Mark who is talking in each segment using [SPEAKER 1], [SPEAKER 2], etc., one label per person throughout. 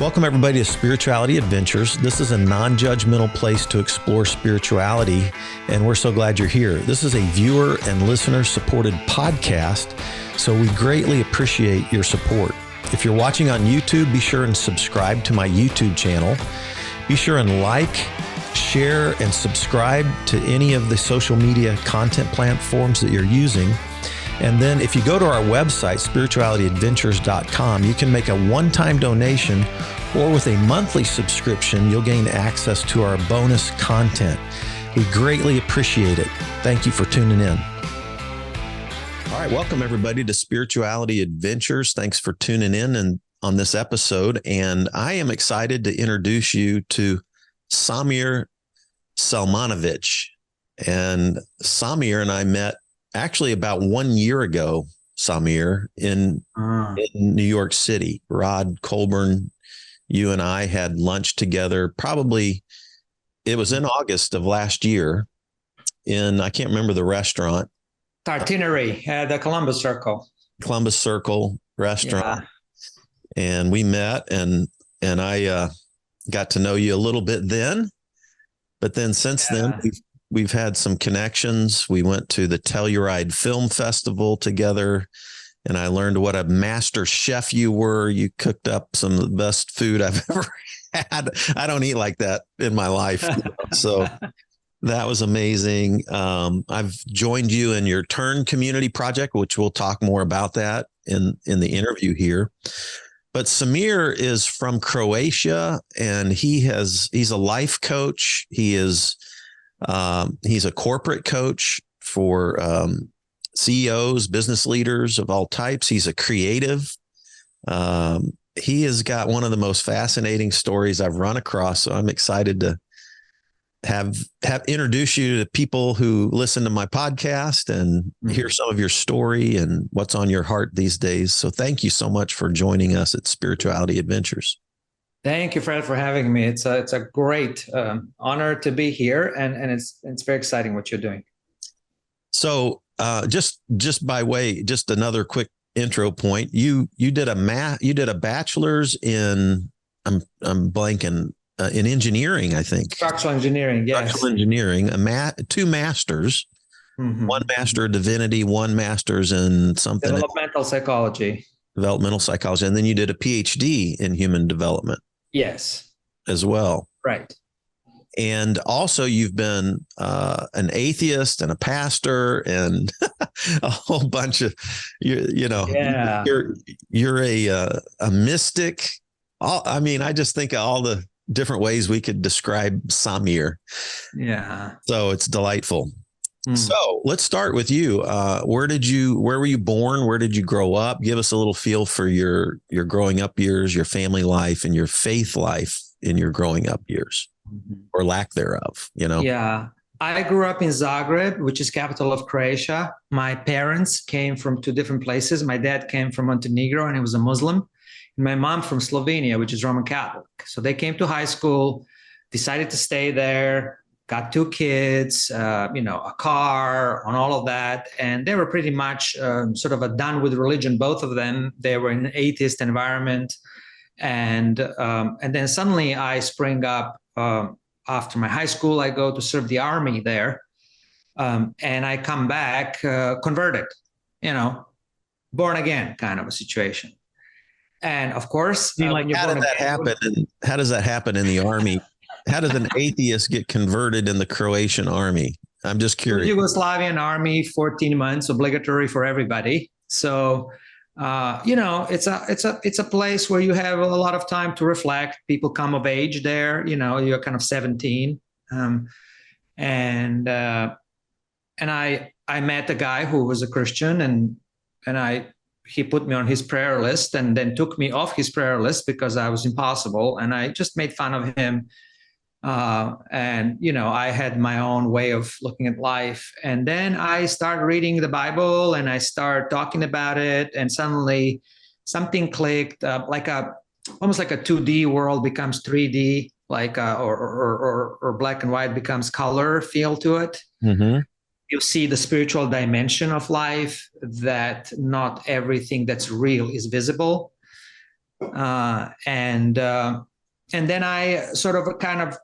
[SPEAKER 1] Welcome, everybody, to Spirituality Adventures. This is a non-judgmental place to explore spirituality, and we're so glad you're here. This is a viewer and listener-supported podcast, so we greatly appreciate your support. If you're watching on YouTube, be sure and subscribe to my YouTube channel. Be sure and like, share, and subscribe to any of the social media content platforms that you're using. And then if you go to our website, spiritualityadventures.com, you can make a one-time donation, or with a monthly subscription, you'll gain access to our bonus content. We greatly appreciate it. Thank you for tuning in. All right, welcome everybody to Spirituality Adventures. Thanks for tuning in on this episode. And I am excited to introduce you to Samir Selmanovic. And Samir and I met actually about 1 year ago, Samir, in New York City. Rod Colburn, you and I had lunch together. Probably it was in August of last year I can't remember the restaurant.
[SPEAKER 2] Tartinery at the Columbus Circle restaurant. Yeah.
[SPEAKER 1] And we met and I got to know you a little bit then. But then since then, we've had some connections. We went to the Telluride Film Festival together, and I learned what a master chef you were. You cooked up some of the best food I've ever had. I don't eat like that in my life. So that was amazing. I've joined you in your Turn Community Project, which we'll talk more about that in the interview here. But Samir is from Croatia, and he's a life coach. He's a corporate coach for CEOs, business leaders of all types. He's a creative. He has got one of the most fascinating stories I've run across. So I'm excited to have introduce you to people who listen to my podcast and hear some of your story and what's on your heart these days. So thank you so much for joining us at Spirituality Adventures.
[SPEAKER 2] Thank you, Fred, for having me. It's a great honor to be here, and it's very exciting what you're doing. So
[SPEAKER 1] just by way, just another quick intro point. You did a bachelor's in I'm blanking in engineering, I think.
[SPEAKER 2] Structural engineering, yes.
[SPEAKER 1] Structural engineering, two masters, one master of divinity, one master's in something.
[SPEAKER 2] Developmental psychology,
[SPEAKER 1] and then you did a PhD in human development.
[SPEAKER 2] Yes.
[SPEAKER 1] As well.
[SPEAKER 2] Right.
[SPEAKER 1] And also you've been an atheist and a pastor and a whole bunch of, you're a mystic. I just think of all the different ways we could describe Samir.
[SPEAKER 2] Yeah.
[SPEAKER 1] So it's delightful. So let's start with you. Where were you born? Where did you grow up? Give us a little feel for your growing up years, your family life, and your faith life in your growing up years, or lack thereof,
[SPEAKER 2] Yeah. I grew up in Zagreb, which is capital of Croatia. My parents came from two different places. My dad came from Montenegro, and he was a Muslim. And my mom from Slovenia, which is Roman Catholic. So they came to high school, decided to stay there, got two kids, a car, and all of that. And they were pretty much sort of done with religion, both of them. They were in an atheist environment. And then suddenly I spring up after my high school. I go to serve the army there. And I come back converted, born again kind of a situation. And of course,
[SPEAKER 1] how does that happen in the army? How does an atheist get converted in the Croatian army? I'm just curious.
[SPEAKER 2] Yugoslavian army, 14 months, obligatory for everybody. So, it's a place where you have a lot of time to reflect. People come of age there. You're kind of 17, and I met a guy who was a Christian, and he put me on his prayer list, and then took me off his prayer list because I was impossible, and I just made fun of him. I had my own way of looking at life. And then I started reading the Bible, and I started talking about it, and suddenly something clicked, almost like a 2D world becomes 3D, or black and white becomes color feel to it.
[SPEAKER 1] Mm-hmm.
[SPEAKER 2] You see the spiritual dimension of life, that not everything that's real is visible. And then I sort of kind of,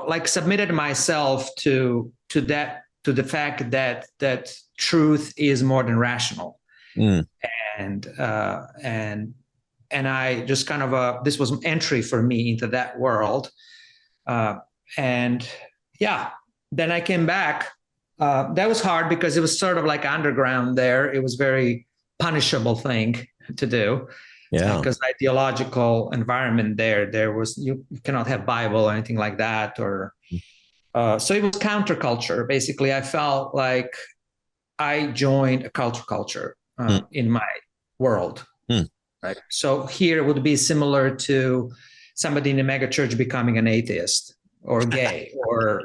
[SPEAKER 2] like submitted myself to the fact that truth is more than rational.
[SPEAKER 1] Mm.
[SPEAKER 2] And I just kind of this was an entry for me into that world. And yeah, then I came back. That was hard because it was sort of like underground there. It was very punishable thing to do.
[SPEAKER 1] Yeah.
[SPEAKER 2] Because ideological environment there was, you cannot have Bible or anything like that. Or so it was counterculture. Basically, I felt like I joined a culture in my world. Right. So here it would be similar to somebody in a mega church becoming an atheist or gay or,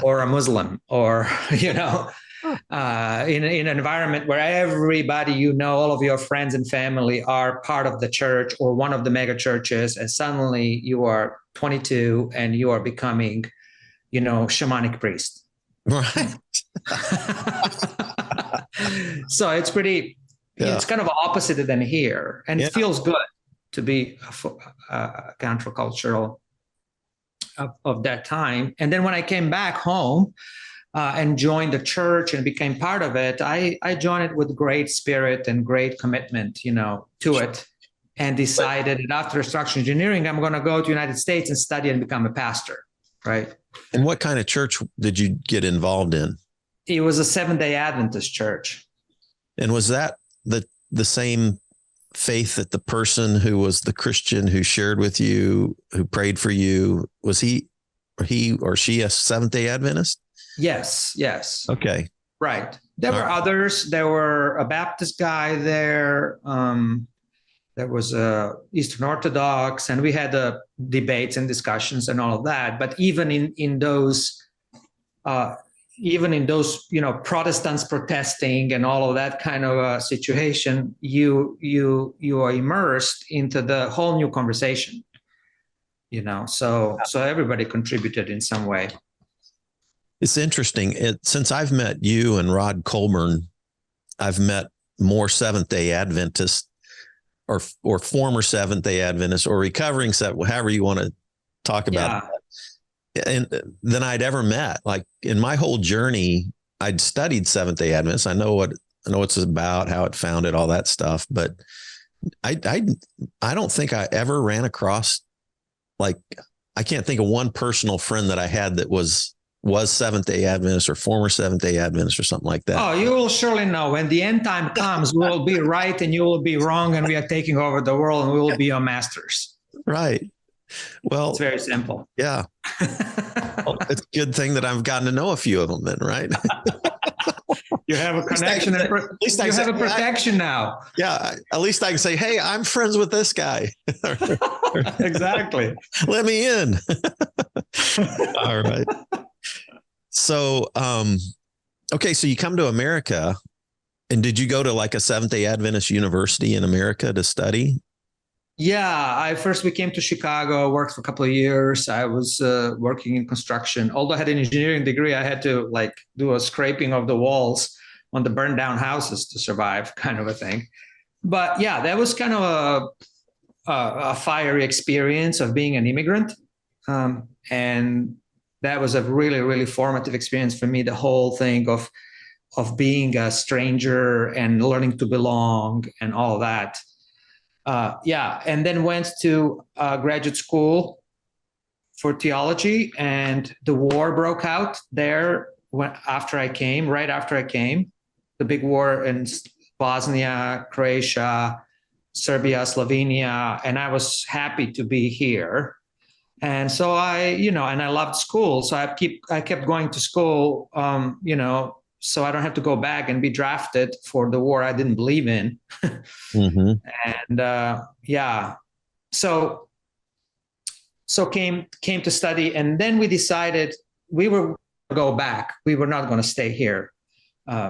[SPEAKER 2] or a Muslim or, in an environment where everybody, all of your friends and family are part of the church or one of the mega churches. And suddenly you are 22 and you are becoming, shamanic priest.
[SPEAKER 1] Right.
[SPEAKER 2] So it's pretty, it's kind of opposite than here. And it feels good to be a countercultural of that time. And then when I came back home and joined the church and became part of it, I joined it with great spirit and great commitment, to it, and decided that after structural engineering, I'm going to go to the United States and study and become a pastor. Right.
[SPEAKER 1] And what kind of church did you get involved in?
[SPEAKER 2] It was a Seventh-day Adventist church. And
[SPEAKER 1] was that the same faith that the person who was the Christian who shared with you, who prayed for you, was he or she a Seventh-day Adventist?
[SPEAKER 2] Yes.
[SPEAKER 1] Okay.
[SPEAKER 2] Right. There were others. There were a Baptist guy there. There was a Eastern Orthodox, and we had debates and discussions and all of that. But even in those, Protestants protesting and all of that kind of situation, you are immersed into the whole new conversation. So everybody contributed in some way.
[SPEAKER 1] It's interesting. Since I've met you and Rod Colburn, I've met more Seventh-day Adventists or former Seventh-day Adventists or recovering however you want to talk about it, and than I'd ever met. Like in my whole journey, I'd studied Seventh-day Adventists. I know what it's about, how it founded, all that stuff. But I don't think I ever ran across, like, I can't think of one personal friend that I had that was Seventh-day Adventist or former Seventh-day Adventist or something like that.
[SPEAKER 2] Oh, you will surely know. When the end time comes, we will be right and you will be wrong, and we are taking over the world and we will be your masters.
[SPEAKER 1] Right. Well,
[SPEAKER 2] it's very simple.
[SPEAKER 1] Yeah. Well, it's a good thing that I've gotten to know a few of them then, right?
[SPEAKER 2] You have a connection. At least you have a protection now.
[SPEAKER 1] Yeah. At least I can say, hey, I'm friends with this guy.
[SPEAKER 2] Exactly.
[SPEAKER 1] Let me in. All right. So, okay. So you come to America, and did you go to like a Seventh-day Adventist university in America to study?
[SPEAKER 2] Yeah, we came to Chicago, worked for a couple of years. I was working in construction. Although I had an engineering degree, I had to do a scraping of the walls on the burned down houses to survive, kind of a thing. But yeah, that was kind of a fiery experience of being an immigrant. And that was a really, really formative experience for me, the whole thing of being a stranger and learning to belong and all that. And then went to graduate school for theology, and the war broke out there right after I came, the big war in Bosnia, Croatia, Serbia, Slovenia, and I was happy to be here. And so and I loved school. So I kept going to school, so I don't have to go back and be drafted for the war I didn't believe in. Mm-hmm. And so came to study, and then we decided we were going to go back. We were not going to stay here.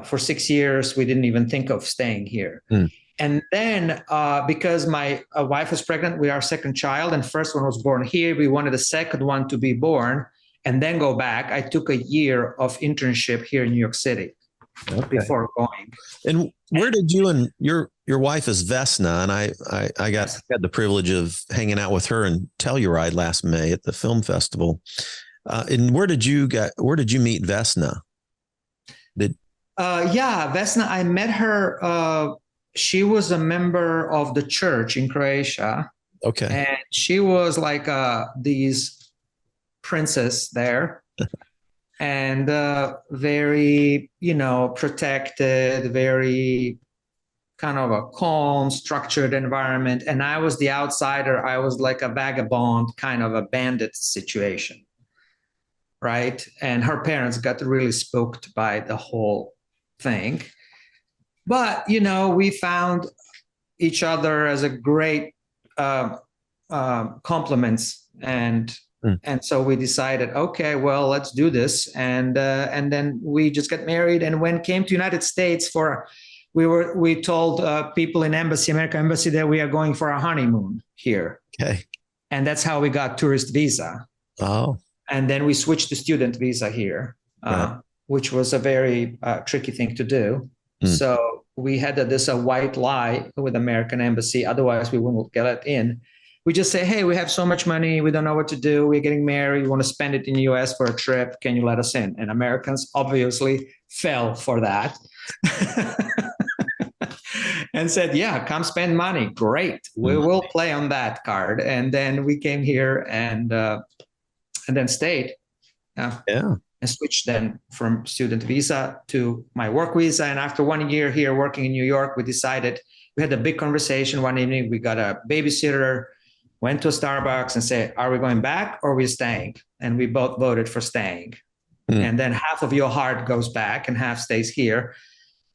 [SPEAKER 2] For 6 years, we didn't even think of staying here. Mm. And then because my wife was pregnant with our second child, and first one was born here, we wanted the second one to be born and then go back. I took a year of internship here in New York City before going.
[SPEAKER 1] And where did you and your wife is Vesna, and had the privilege of hanging out with her in Telluride last May at the film festival. And where did you meet Vesna?
[SPEAKER 2] Vesna, I met her. She was a member of the church in Croatia.
[SPEAKER 1] Okay.
[SPEAKER 2] And she was like these princess there, and very, protected, very kind of a calm, structured environment. And I was the outsider. I was like a vagabond, kind of a bandit situation, right? And her parents got really spooked by the whole thing. But, we found each other as a great compliments, and so we decided, okay, well, let's do this, and then we just got married. And when came to United States we told people in American embassy that we are going for a honeymoon here.
[SPEAKER 1] Okay.
[SPEAKER 2] And that's how we got tourist visa.
[SPEAKER 1] Oh.
[SPEAKER 2] And then we switched to student visa here, which was a very tricky thing to do. So we had this white lie with American embassy. Otherwise, we wouldn't get it in. We just say, hey, we have so much money. We don't know what to do. We're getting married. We want to spend it in the US for a trip. Can you let us in? And Americans obviously fell for that and said, yeah, come spend money. Great. We will play on that card. And then we came here and then stayed. And switched then from student visa to my work visa. And after 1 year here working in New York, we had a big conversation one evening. We got a babysitter, went to a Starbucks and said, are we going back or are we staying? And we both voted for staying. And then half of your heart goes back and half stays here.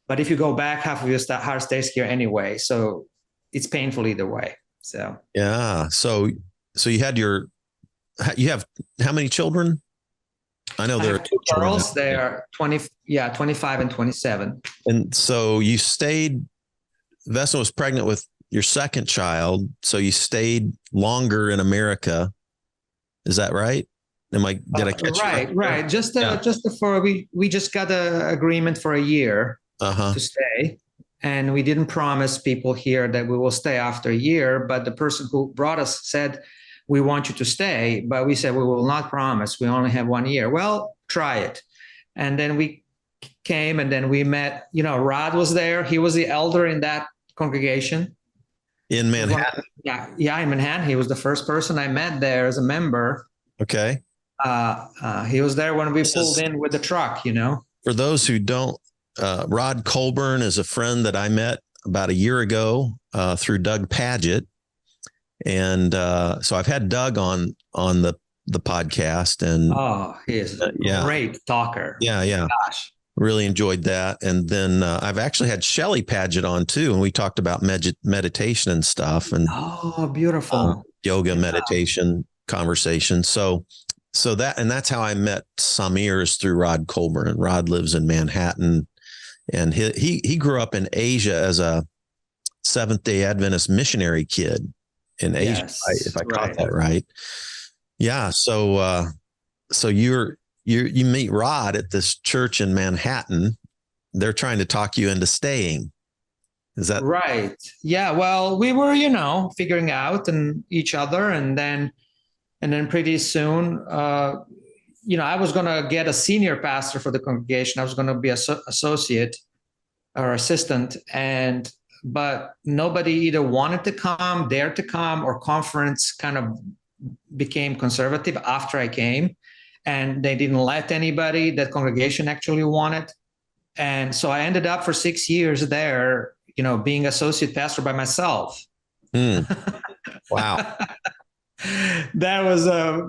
[SPEAKER 2] But if you go back, half of your heart stays here anyway. So it's painful either way. So,
[SPEAKER 1] yeah. So you have how many children? I know there are two
[SPEAKER 2] girls. They are 25 and 27.
[SPEAKER 1] And so you stayed. Vesna was pregnant with your second child, so you stayed longer in America. Is that right? Did I catch
[SPEAKER 2] right?
[SPEAKER 1] You?
[SPEAKER 2] Right. Just before we just got an agreement for a year to stay, and we didn't promise people here that we will stay after a year. But the person who brought us said, we want you to stay, but we said we will not promise. We only have 1 year. Well, try it. And then we came, and then we met. Rod was there. He was the elder in that congregation
[SPEAKER 1] in Manhattan.
[SPEAKER 2] In Manhattan. He was the first person I met there as a member.
[SPEAKER 1] Okay.
[SPEAKER 2] He was there when we pulled in with the truck.
[SPEAKER 1] For those who don't, Rod Colburn is a friend that I met about a year ago through Doug Paget. And so I've had Doug on the podcast, and
[SPEAKER 2] he is a great talker.
[SPEAKER 1] Yeah. Gosh, really enjoyed that. And then I've actually had Shelley Paget on too, and we talked about meditation and stuff, and
[SPEAKER 2] beautiful
[SPEAKER 1] yoga, meditation conversation. So that's how I met Samir, is through Rod Colburn. And Rod lives in Manhattan, and he grew up in Asia as a Seventh-day Adventist missionary kid. In Asia, if I caught that right. Yeah. So you meet Rod at this church in Manhattan. They're trying to talk you into staying. Is that
[SPEAKER 2] right? Yeah. Well, we were, figuring out and each other, and then pretty soon, I was going to get a senior pastor for the congregation. I was going to be associate or assistant, but nobody either wanted to come, dared to come, or conference kind of became conservative after I came, and they didn't let anybody that congregation actually wanted. And so I ended up for 6 years there, being associate pastor by myself.
[SPEAKER 1] Wow.
[SPEAKER 2] That was, I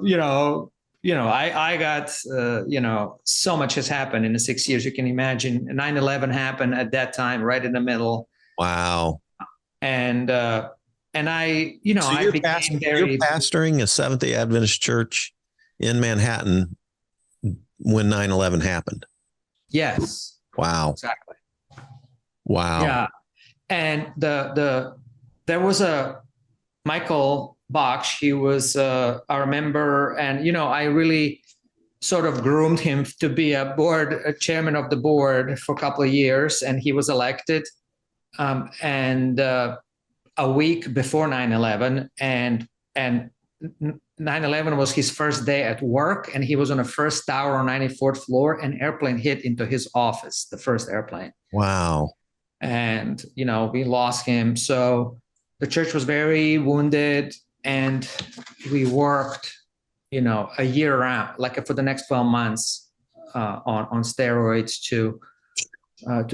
[SPEAKER 2] got, so much has happened in the 6 years. You can imagine 9/11 happened at that time, right in the middle.
[SPEAKER 1] Wow.
[SPEAKER 2] And I,
[SPEAKER 1] so you're pastoring a Seventh-day Adventist church in Manhattan when 9/11 happened.
[SPEAKER 2] Yes.
[SPEAKER 1] Wow.
[SPEAKER 2] Exactly.
[SPEAKER 1] Wow.
[SPEAKER 2] Yeah. And there was a Michael Bach. He was our member, and I really sort of groomed him to be a chairman of the board for a couple of years, and he was elected. and a week before 9/11, and 9/11 was his first day at work, and he was on the first tower on 94th floor. An airplane hit into his office, the first airplane.
[SPEAKER 1] Wow.
[SPEAKER 2] And we lost him. So the church was very wounded, and we worked a year around, like for the next 12 months, on steroids to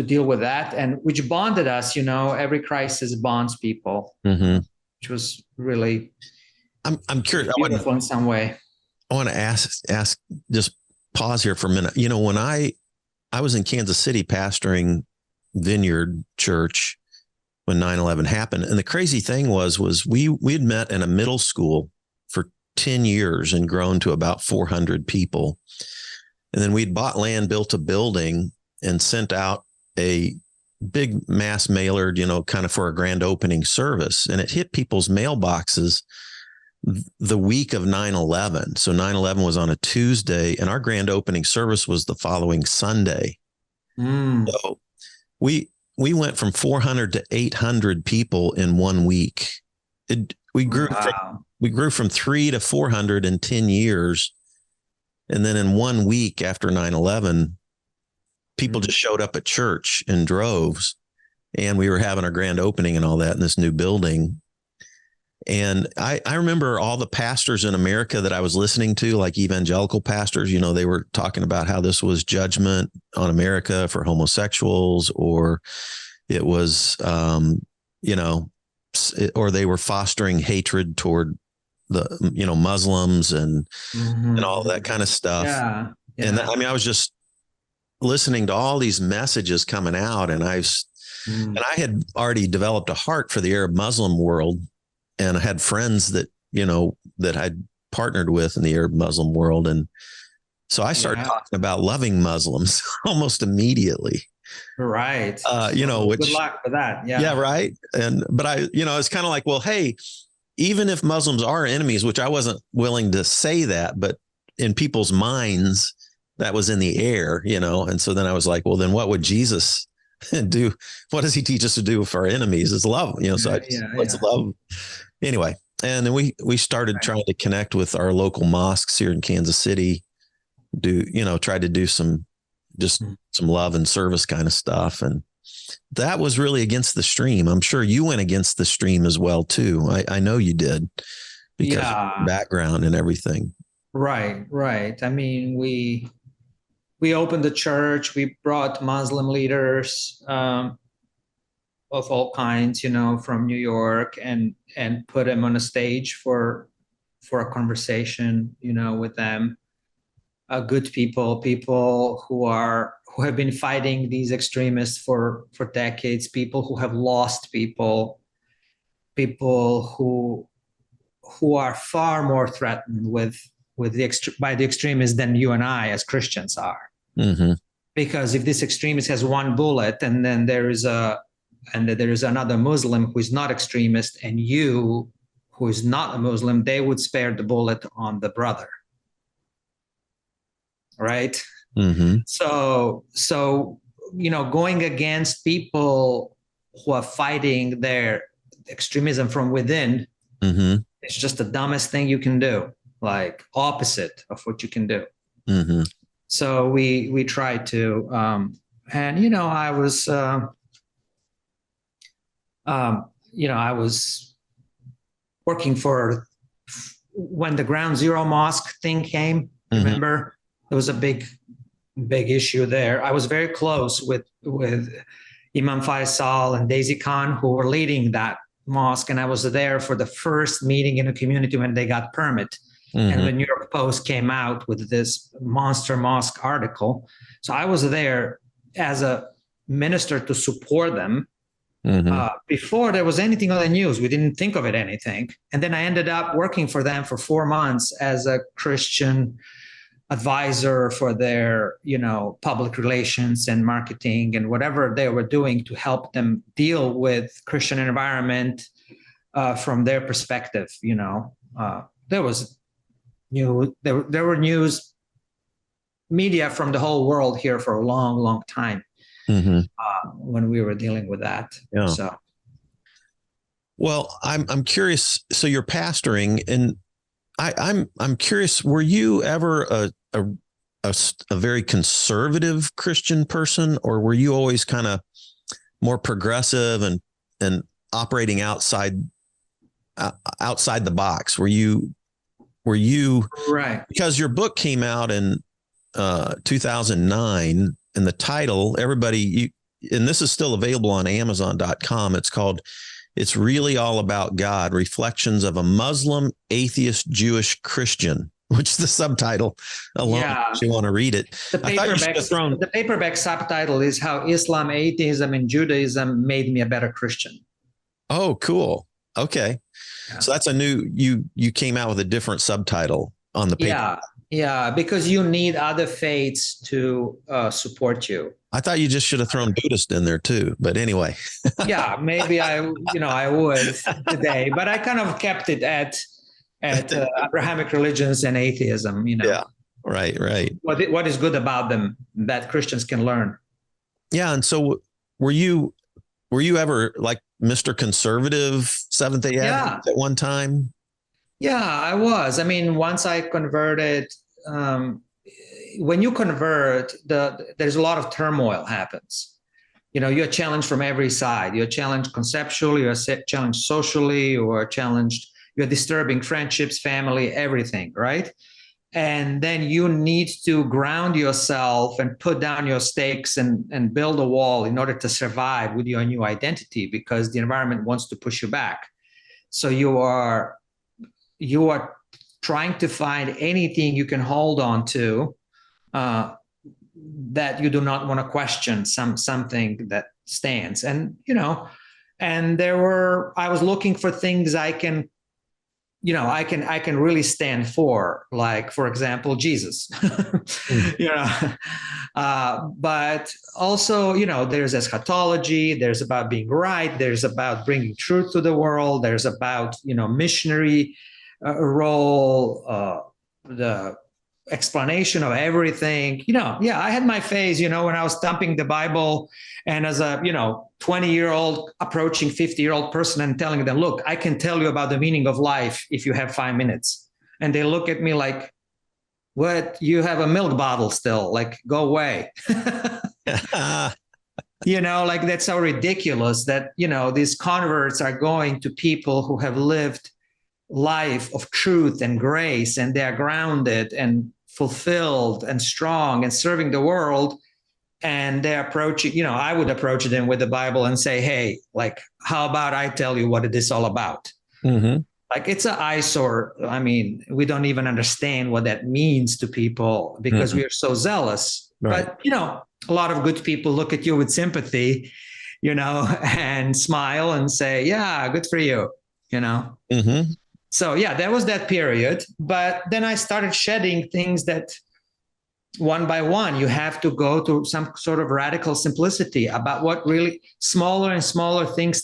[SPEAKER 2] deal with that, and which bonded us. Every crisis bonds people, which was really
[SPEAKER 1] I'm curious.
[SPEAKER 2] beautiful in some way.
[SPEAKER 1] I want to ask, just pause here for a minute. When I was in Kansas City pastoring Vineyard Church when 9/11 happened. And the crazy thing was we had met in a middle school for 10 years and grown to about 400 people. And then we'd bought land, built a building, and sent out a big mass mailer, kind of for a grand opening service. And it hit people's mailboxes the week of 9/11. So 9/11 was on a Tuesday, and our grand opening service was the following Sunday. So we went from 400 to 800 people in 1 week. We grew from 3 to 400 in 10 years. And then in 1 week after 9/11, people just showed up at church in droves, and we were having our grand opening and all that in this new building. And I remember all the pastors in America that I was listening to, like evangelical pastors, they were talking about how this was judgment on America for homosexuals, or it was, or they were fostering hatred toward the, Muslims and all that kind of stuff.
[SPEAKER 2] Yeah.
[SPEAKER 1] And I was just listening to all these messages coming out, and I had already developed a heart for the Arab Muslim world. And I had friends that, that I'd partnered with in the Arab Muslim world. And so I started talking about loving Muslims almost immediately.
[SPEAKER 2] Right.
[SPEAKER 1] Which,
[SPEAKER 2] good luck for that. Yeah.
[SPEAKER 1] Yeah. Right. But it's kind of like, well, hey, even if Muslims are enemies, which I wasn't willing to say that, but in people's minds, that was in the air, And so then I was like, well, then what would Jesus do? What does he teach us to do for our enemies? Is love, let's love. Anyway, and then we started trying to connect with our local mosques here in Kansas City, try to do some love and service kind of stuff. And that was really against the stream. I'm sure you went against the stream as well too. I know you did, because of your background and everything.
[SPEAKER 2] Right. I mean, we opened the church. We brought Muslim leaders of all kinds, from New York, and put them on a stage for a conversation, with them. Good people who have been fighting these extremists for decades, people who have lost people who are far more threatened by the extremists than you and I as Christians are. Because if this extremist has one bullet, and then there is another Muslim who is not extremist, and you who is not a Muslim, they would spare the bullet on the brother. Right. So going against people who are fighting their extremism from within, it's just the dumbest thing you can do, like opposite of what you can do. So we tried to, and I was working for, when the Ground Zero Mosque thing came. Remember, there was a big issue there. I was very close with Imam Faisal and Daisy Khan, who were leading that mosque, and I was there for the first meeting in the community when they got permit. And the New York Post came out with this monster mosque article. So I was there as a minister to support them. Before there was anything on the news, we didn't think of it anything. And then I ended up working for them for 4 months as a Christian advisor for their, public relations and marketing and whatever they were doing to help them deal with Christian environment from their perspective. There were news media from the whole world here for a long, long time.
[SPEAKER 1] Mm-hmm.
[SPEAKER 2] when we were dealing with that.
[SPEAKER 1] Yeah.
[SPEAKER 2] So,
[SPEAKER 1] Well, I'm curious. So you're pastoring, and I'm curious. Were you ever a very conservative Christian person, or were you always kind of more progressive and operating outside the box? Were you
[SPEAKER 2] right.
[SPEAKER 1] because your book came out in 2009, and the title, and this is still available on Amazon.com. It's really all about God, Reflections of a Muslim, Atheist, Jewish Christian, which is the subtitle alone.
[SPEAKER 2] Yeah.
[SPEAKER 1] If you want to read it. I thought you should have thrown.
[SPEAKER 2] The paperback subtitle is How Islam, Atheism, and Judaism Made Me a Better Christian.
[SPEAKER 1] Oh, cool. Okay.
[SPEAKER 2] Yeah.
[SPEAKER 1] So that's you came out with a different subtitle on the paper.
[SPEAKER 2] Yeah. Yeah. Because you need other faiths to support you.
[SPEAKER 1] I thought you just should have thrown Buddhist in there too. But anyway.
[SPEAKER 2] Yeah, maybe I would today, but I kind of kept it at Abrahamic religions and atheism.
[SPEAKER 1] Yeah. Right.
[SPEAKER 2] What is good about them that Christians can learn?
[SPEAKER 1] Yeah. And so were you ever like Mr. Conservative Seventh-day Adventist at one time?
[SPEAKER 2] Yeah, I was. I mean, once I converted, when you convert, there's a lot of turmoil happens. You're challenged from every side. You're challenged conceptually, you're challenged socially, you're disturbing friendships, family, everything, right? And then you need to ground yourself and put down your stakes and build a wall in order to survive with your new identity, because the environment wants to push you back. So you are trying to find anything you can hold on to that you do not want to question, something that stands. And I was looking for things I can really stand for, like, for example, Jesus. But also, there's eschatology, there's about being right, there's about bringing truth to the world, there's about, missionary role, the explanation of everything. I had my phase, when I was thumping the Bible, and as a 20-year-old approaching 50-year-old person and telling them, look, I can tell you about the meaning of life if you have 5 minutes. And they look at me like, what? You have a milk bottle still, like, go away. Like, that's so ridiculous that these converts are going to people who have lived life of truth and grace, and they're grounded and fulfilled and strong and serving the world. And they're approaching, I would approach them with the Bible and say, hey, like, how about I tell you what it is all about?
[SPEAKER 1] Mm-hmm.
[SPEAKER 2] Like, it's an eyesore. I mean, we don't even understand what that means to people because we are so zealous.
[SPEAKER 1] Right.
[SPEAKER 2] But, a lot of good people look at you with sympathy, and smile and say, yeah, good for you,
[SPEAKER 1] Mm-hmm.
[SPEAKER 2] So, yeah, that was that period. But then I started shedding things that one by one, you have to go to some sort of radical simplicity about what really smaller and smaller things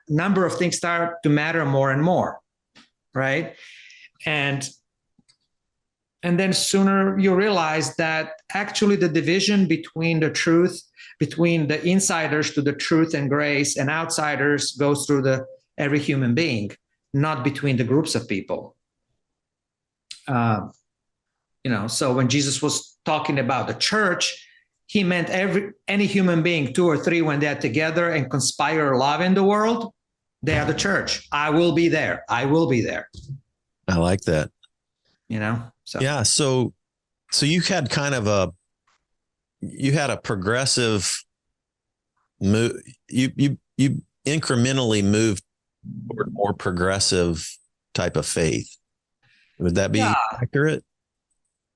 [SPEAKER 2] number of things start to matter more and more. Right. And then sooner you realize that actually the division between the truth, between the insiders to the truth and grace, and outsiders goes through every human being, not between the groups of people. So when Jesus was talking about the church, he meant any human being, 2 or 3, when they're together and conspire love in the world, they are the church. I will be there. I will be there.
[SPEAKER 1] I like that.
[SPEAKER 2] So
[SPEAKER 1] yeah. So you had a progressive move. You incrementally moved toward more progressive type of faith. Would that be accurate?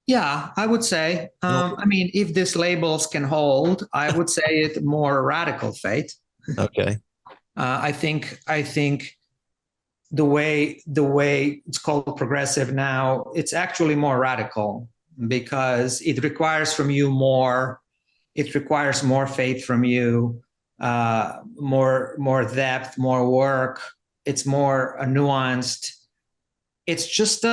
[SPEAKER 2] Yeah, I would say. I mean, if these labels can hold, I would say it more radical faith.
[SPEAKER 1] Okay.
[SPEAKER 2] I think the way it's called progressive now, it's actually more radical because it requires from you more. It requires more faith from you, more depth, more work. It's more nuanced. It's just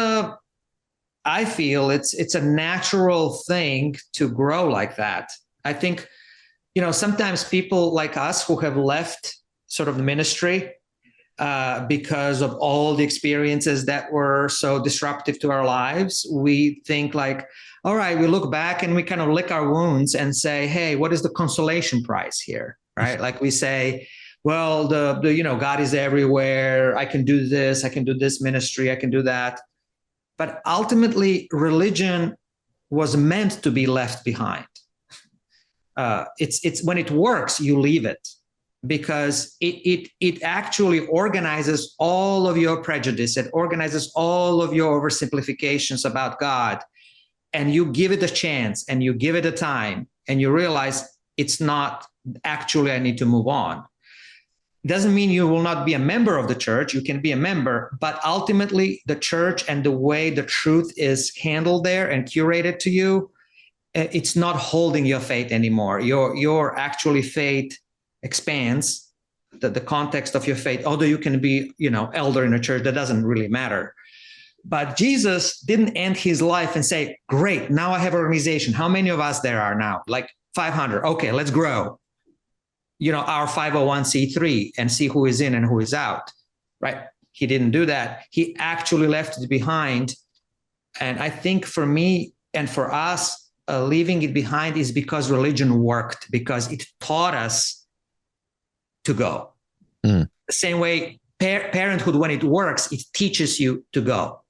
[SPEAKER 2] I feel it's a natural thing to grow like that. I think, sometimes people like us who have left sort of the ministry because of all the experiences that were so disruptive to our lives, we think like, all right, we look back and we kind of lick our wounds and say, hey, what is the consolation prize here? Right? Like we say, well, God is everywhere. I can do this ministry, I can do that. But ultimately, religion was meant to be left behind. It's when it works, you leave it, because it actually organizes all of your prejudice. It organizes all of your oversimplifications about God, and you give it a chance and you give it a time and you realize it's not actually, I need to move on. Doesn't mean you will not be a member of the church. You can be a member, but ultimately the church and the way the truth is handled there and curated to you, it's not holding your faith anymore. Your actually faith expands, the context of your faith. Although you can be, elder in a church, that doesn't really matter. But Jesus didn't end his life and say, great, now I have an organization. How many of us there are now? Like 500. Okay, let's grow. Our 501c3 and see who is in and who is out, right? He didn't do that. He actually left it behind. And I think for me and for us, leaving it behind is because religion worked, because it taught us to go. The same way parenthood, when it works, it teaches you to go.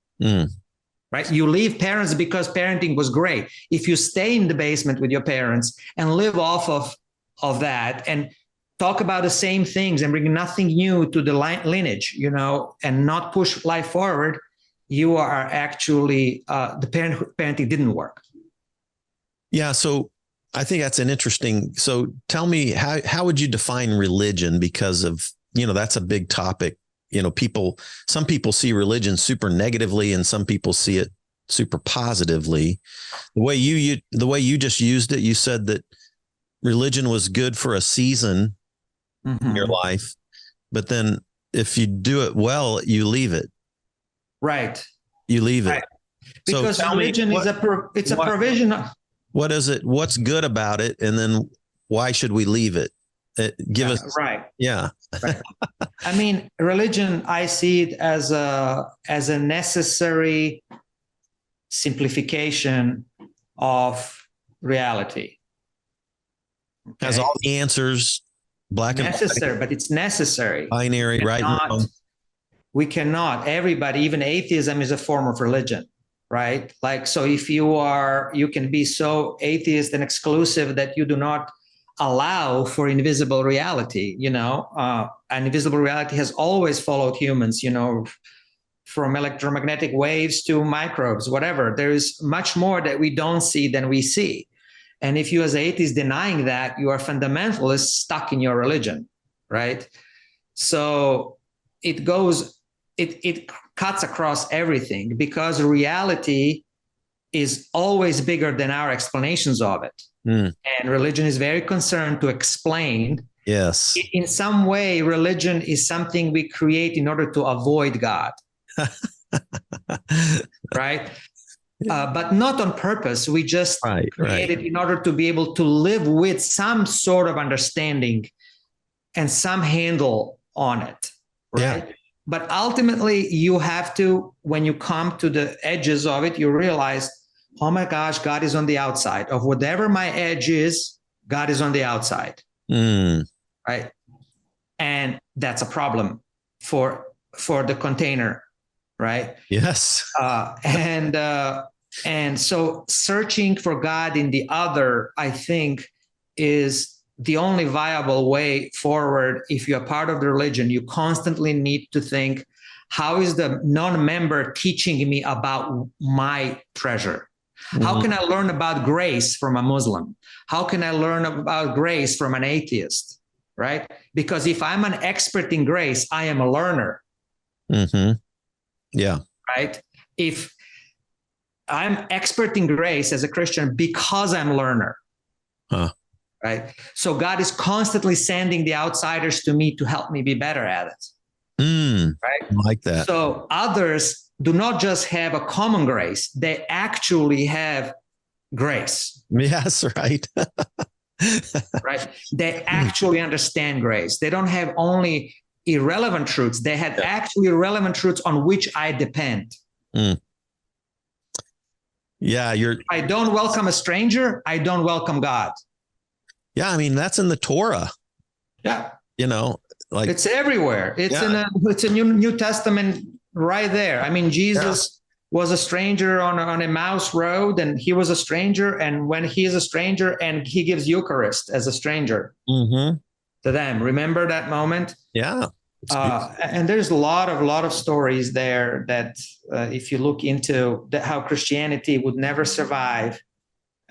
[SPEAKER 2] Right? You leave parents because parenting was great. If you stay in the basement with your parents and live off of that and talk about the same things and bring nothing new to the lineage, and not push life forward, you are actually, the parenting didn't work.
[SPEAKER 1] Yeah. So I think that's an interesting, so tell me, how would you define religion? Because of, that's a big topic. Some people see religion super negatively and some people see it super positively. The way you just used it, you said that religion was good for a season in your life, but then if you do it well, you leave it.
[SPEAKER 2] Right.
[SPEAKER 1] You leave it.
[SPEAKER 2] Right. Because so religion is a provision.
[SPEAKER 1] What is it? What's good about it? And then why should we leave it? Give us.
[SPEAKER 2] Right.
[SPEAKER 1] Yeah.
[SPEAKER 2] Right. I mean, religion, I see it as a necessary simplification of reality. Okay?
[SPEAKER 1] Has all the answers, black and
[SPEAKER 2] white. But it's necessary.
[SPEAKER 1] Binary, right?
[SPEAKER 2] We cannot. Everybody, even atheism is a form of religion, right? Like, so if you can be so atheist and exclusive that you do not allow for invisible reality, and invisible reality has always followed humans, from electromagnetic waves to microbes, whatever. There is much more that we don't see than we see. And if you as an atheist denying that, you are fundamentalist stuck in your religion, right? So it cuts across everything, because reality is always bigger than our explanations of it. And religion is very concerned to explain.
[SPEAKER 1] Yes.
[SPEAKER 2] In some way, religion is something we create in order to avoid God. Right? But not on purpose. We just create it in order to be able to live with some sort of understanding and some handle on it. Right? Yeah. But ultimately, you have to, when you come to the edges of it, you realize, oh my gosh, God is on the outside of whatever my edge is. God is on the outside. Right? And that's a problem for the container. Right?
[SPEAKER 1] Yes.
[SPEAKER 2] And so searching for God in the other, I think, is the only viable way forward. If you're part of the religion, you constantly need to think, how is the non-member teaching me about my treasure? How can I learn about grace from a Muslim? How can I learn about grace from an atheist? Right? Because if I'm an expert in grace, I am a learner.
[SPEAKER 1] Yeah.
[SPEAKER 2] Right? If I'm expert in grace as a Christian because I'm a learner. Right? So God is constantly sending the outsiders to me to help me be better at it. Right?
[SPEAKER 1] I like that.
[SPEAKER 2] So others do not just have a common grace, they actually have grace.
[SPEAKER 1] Yes, right.
[SPEAKER 2] right? They actually understand grace. They don't have only irrelevant truths. They had actually relevant truths on which I depend.
[SPEAKER 1] Mm. Yeah,
[SPEAKER 2] I don't welcome a stranger. I don't welcome God.
[SPEAKER 1] Yeah, I mean, that's in the Torah.
[SPEAKER 2] Yeah.
[SPEAKER 1] Like
[SPEAKER 2] it's everywhere. It's a New Testament right there. I mean, Jesus was a stranger on a mouse road, and he was a stranger. And when he is a stranger and he gives Eucharist as a stranger to them, remember that moment?
[SPEAKER 1] Yeah.
[SPEAKER 2] And there's a lot of stories there that if you look into how Christianity would never survive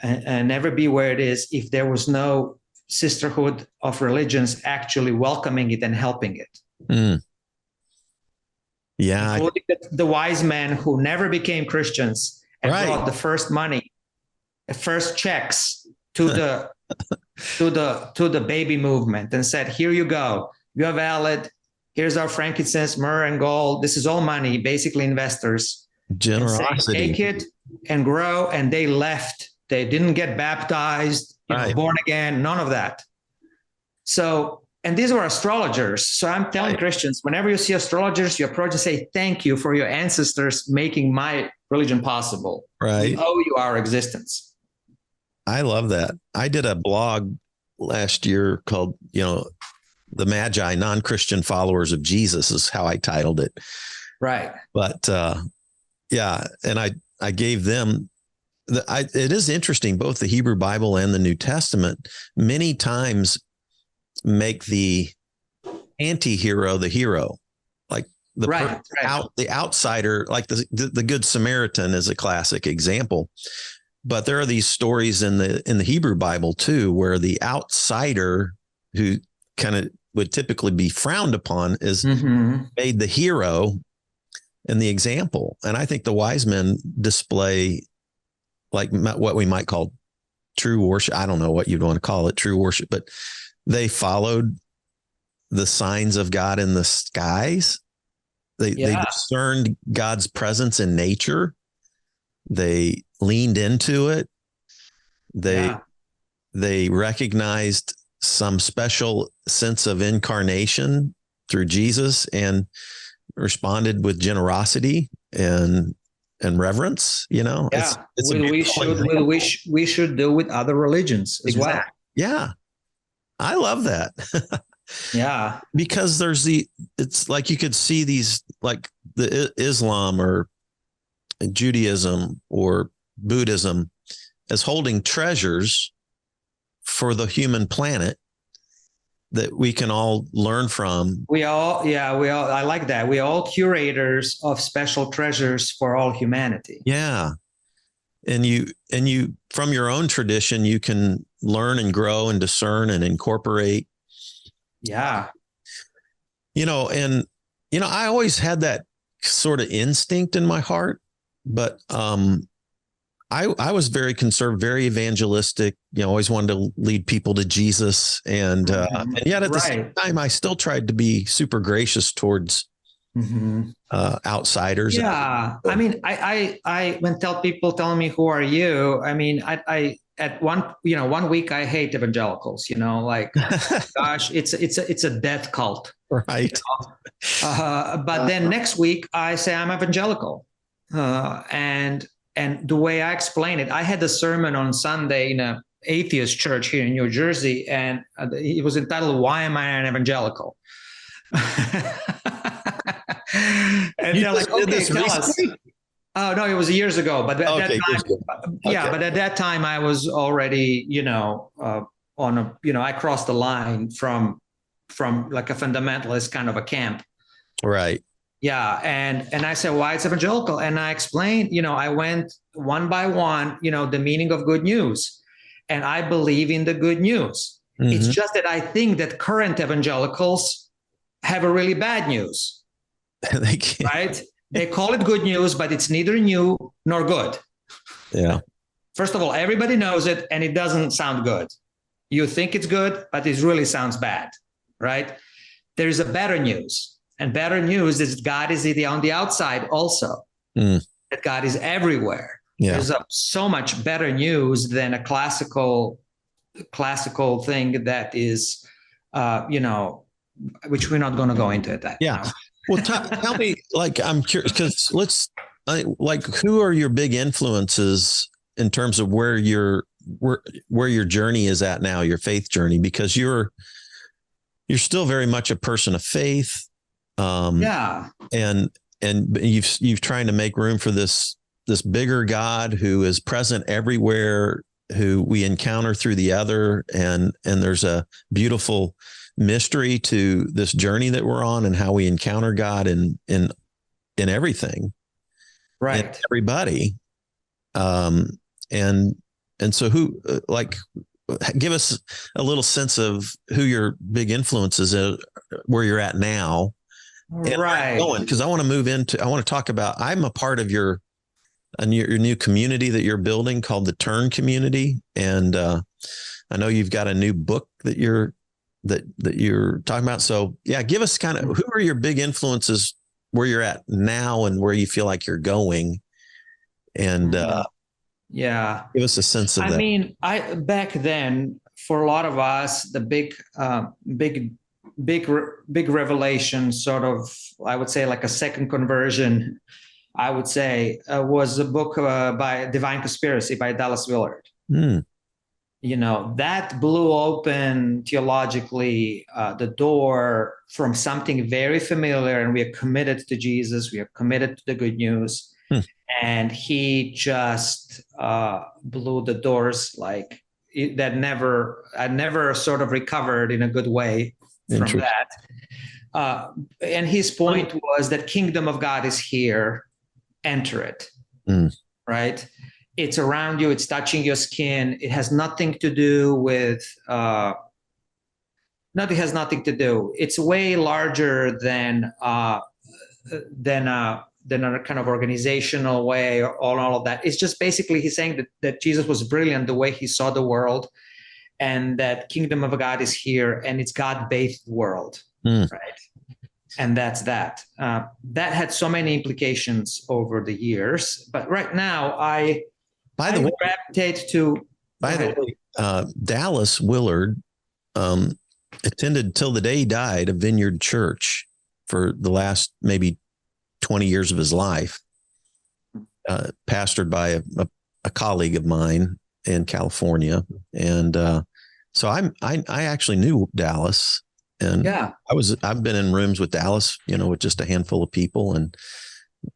[SPEAKER 2] and never be where it is if there was no sisterhood of religions actually welcoming it and helping it.
[SPEAKER 1] Mm. Yeah.
[SPEAKER 2] Including the wise men who never became Christians and brought the first money, the first checks to the baby movement and said, here you go. You are valid. Here's our frankincense, myrrh, and gold. This is all money, basically investors.
[SPEAKER 1] Generosity.
[SPEAKER 2] Take it and grow. And they left. They didn't get baptized, born again, none of that. So, and these were astrologers. So I'm telling Christians, whenever you see astrologers, you approach and say, thank you for your ancestors making my religion possible.
[SPEAKER 1] Right.
[SPEAKER 2] We owe you our existence.
[SPEAKER 1] I love that. I did a blog last year called, The Magi, Non-Christian Followers of Jesus is how I titled it.
[SPEAKER 2] Right.
[SPEAKER 1] But and I gave them, it is interesting, both the Hebrew Bible and the New Testament many times make the anti-hero the hero, like the outsider, like the Good Samaritan is a classic example. But there are these stories in the Hebrew Bible too, where the outsider who kind of would typically be frowned upon is made the hero and the example. And I think the wise men display like what we might call true worship. I don't know what you'd want to call it, true worship, but they followed the signs of God in the skies. They discerned God's presence in nature. They leaned into it. They recognized some special sense of incarnation through Jesus and responded with generosity and reverence. It's
[SPEAKER 2] we should do with other religions as well.
[SPEAKER 1] Yeah, I love that.
[SPEAKER 2] Yeah,
[SPEAKER 1] because it's like you could see these, like the Islam or Judaism or Buddhism, as holding treasures for the human planet that we can all learn from. I like that. We are all curators of special treasures for all humanity. Yeah. And you from your own tradition, you can learn and grow and discern and incorporate.
[SPEAKER 2] Yeah.
[SPEAKER 1] I always had that sort of instinct in my heart, but I was very conservative, very evangelistic, always wanted to lead people to Jesus. And yet at the same time, I still tried to be super gracious towards outsiders.
[SPEAKER 2] Yeah. I mean, I when people tell me, who are you? I mean, I at one week I hate evangelicals, like, gosh, it's a death cult.
[SPEAKER 1] Right.
[SPEAKER 2] But then next week I say I'm evangelical. And the way I explain it, I had a sermon on Sunday in an atheist church here in New Jersey, and it was entitled, "Why Am I an Evangelical?" And they're like, "Okay, tell us." Oh no, it was years ago. But at that time, I was already, I crossed the line from like a fundamentalist kind of a camp.
[SPEAKER 1] Right.
[SPEAKER 2] Yeah. And I said, why it's evangelical? And I explained, I went one by one, the meaning of good news. And I believe in the good news. It's just that I think that current evangelicals have a really bad news. Right? They call it good news, but it's neither new nor good.
[SPEAKER 1] Yeah.
[SPEAKER 2] First of all, everybody knows it and it doesn't sound good. You think it's good, but it really sounds bad. Right? There is a better news. And better news is God is on the outside also. That God is everywhere. Yeah. There's so much better news than a classical classical thing that is, which we're not going to go into that.
[SPEAKER 1] Yeah. Well, tell me, like, I'm curious because who are your big influences in terms of where your journey is at now, your faith journey, because you're still very much a person of faith.
[SPEAKER 2] Yeah.
[SPEAKER 1] And you've trying to make room for this bigger God who is present everywhere, who we encounter through the other. And there's a beautiful mystery to this journey that we're on and how we encounter God in everything.
[SPEAKER 2] Right.
[SPEAKER 1] And everybody. And so who, give us a little sense of who your big influences is, where you're at now.
[SPEAKER 2] Right.
[SPEAKER 1] Because I want to talk about, I'm a part of your new community that you're building called the Turn Community. And I know you've got a new book that you're talking about. So yeah, give us kind of, who are your big influences where you're at now and where you feel like you're going? And give us a sense of that.
[SPEAKER 2] I mean, back then, for a lot of us, the big revelation, sort of, I would say, like a second conversion, I would say, was a book by Divine Conspiracy by Dallas Willard. That blew open theologically the door from something very familiar, and we are committed to Jesus. We are committed to the good news. And he just blew the doors like that. I never sort of recovered in a good way from that. And his point was that kingdom of God is here. Enter it. Right? It's around you. It's touching your skin. It has nothing to do with. Nothing has nothing to do. It's way larger than a kind of organizational way or all of that. It's just basically he's saying that Jesus was brilliant the way he saw the world, and that kingdom of God is here, and it's God-based world, right? And that's that. That had so many implications over the years. But right now, I gravitate to. By the
[SPEAKER 1] way, Dallas Willard attended till the day he died a Vineyard Church for the last maybe 20 years of his life, pastored by a colleague of mine in California. And so I actually knew Dallas, and I've been in rooms with Dallas, with just a handful of people. And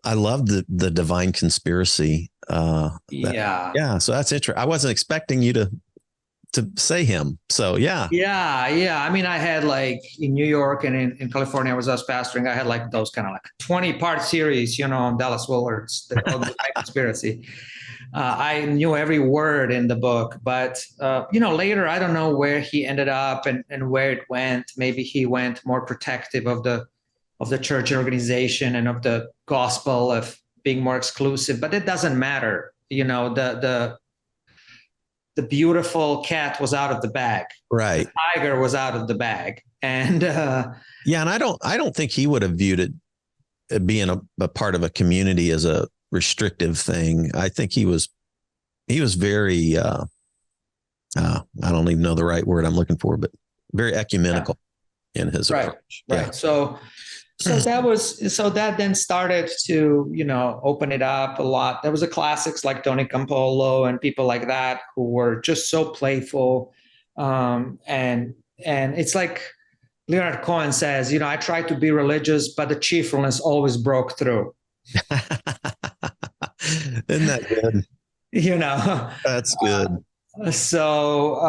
[SPEAKER 1] I loved the Divine Conspiracy. So that's interesting. I wasn't expecting you to say him. So yeah.
[SPEAKER 2] I mean, I had like in New York and in California, I was pastoring. I had like those kind of like 20-part series, on Dallas Willard's The Conspiracy. I knew every word in the book, but later I don't know where he ended up and where it went. Maybe he went more protective of the church organization and of the gospel, of being more exclusive. But it doesn't matter. The beautiful cat was out of the bag.
[SPEAKER 1] Right.
[SPEAKER 2] The tiger was out of the bag. And
[SPEAKER 1] and I don't think he would have viewed it being a part of a community as a restrictive thing. I think he was very I don't even know the right word I'm looking for, but very ecumenical in his approach.
[SPEAKER 2] Right. Yeah. So that then started to, open it up a lot. There was the classics like Tony Campolo and people like that who were just so playful. And it's like Leonard Cohen says, I tried to be religious, but the cheerfulness always broke through.
[SPEAKER 1] Isn't that good? That's good.
[SPEAKER 2] So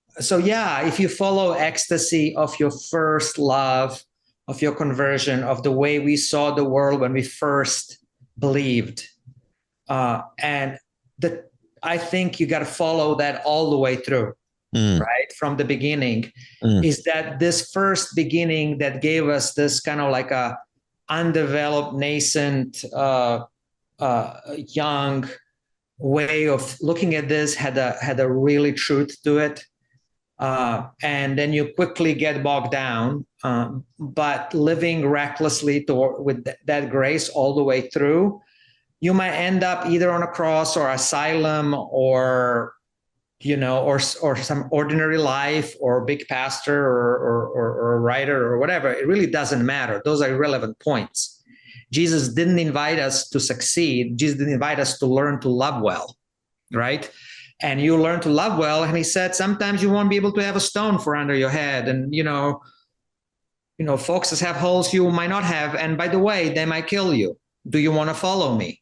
[SPEAKER 2] if you follow ecstasy of your first love, of your conversion, of the way we saw the world when we first believed. I think you got to follow that all the way through, right? From the beginning, is that this first beginning that gave us this kind of like a undeveloped, nascent, young way of looking at this had a really truth to it. And then you quickly get bogged down, but living recklessly with that grace all the way through, you might end up either on a cross or asylum or or some ordinary life, or big pastor, or a writer, or whatever. It really doesn't matter. Those are irrelevant points. Jesus didn't invite us to succeed. Jesus didn't invite us to learn to love well, right? And you learn to love well. And he said, sometimes you won't be able to have a stone for under your head. And, foxes have holes you might not have. And by the way, they might kill you. Do you want to follow me?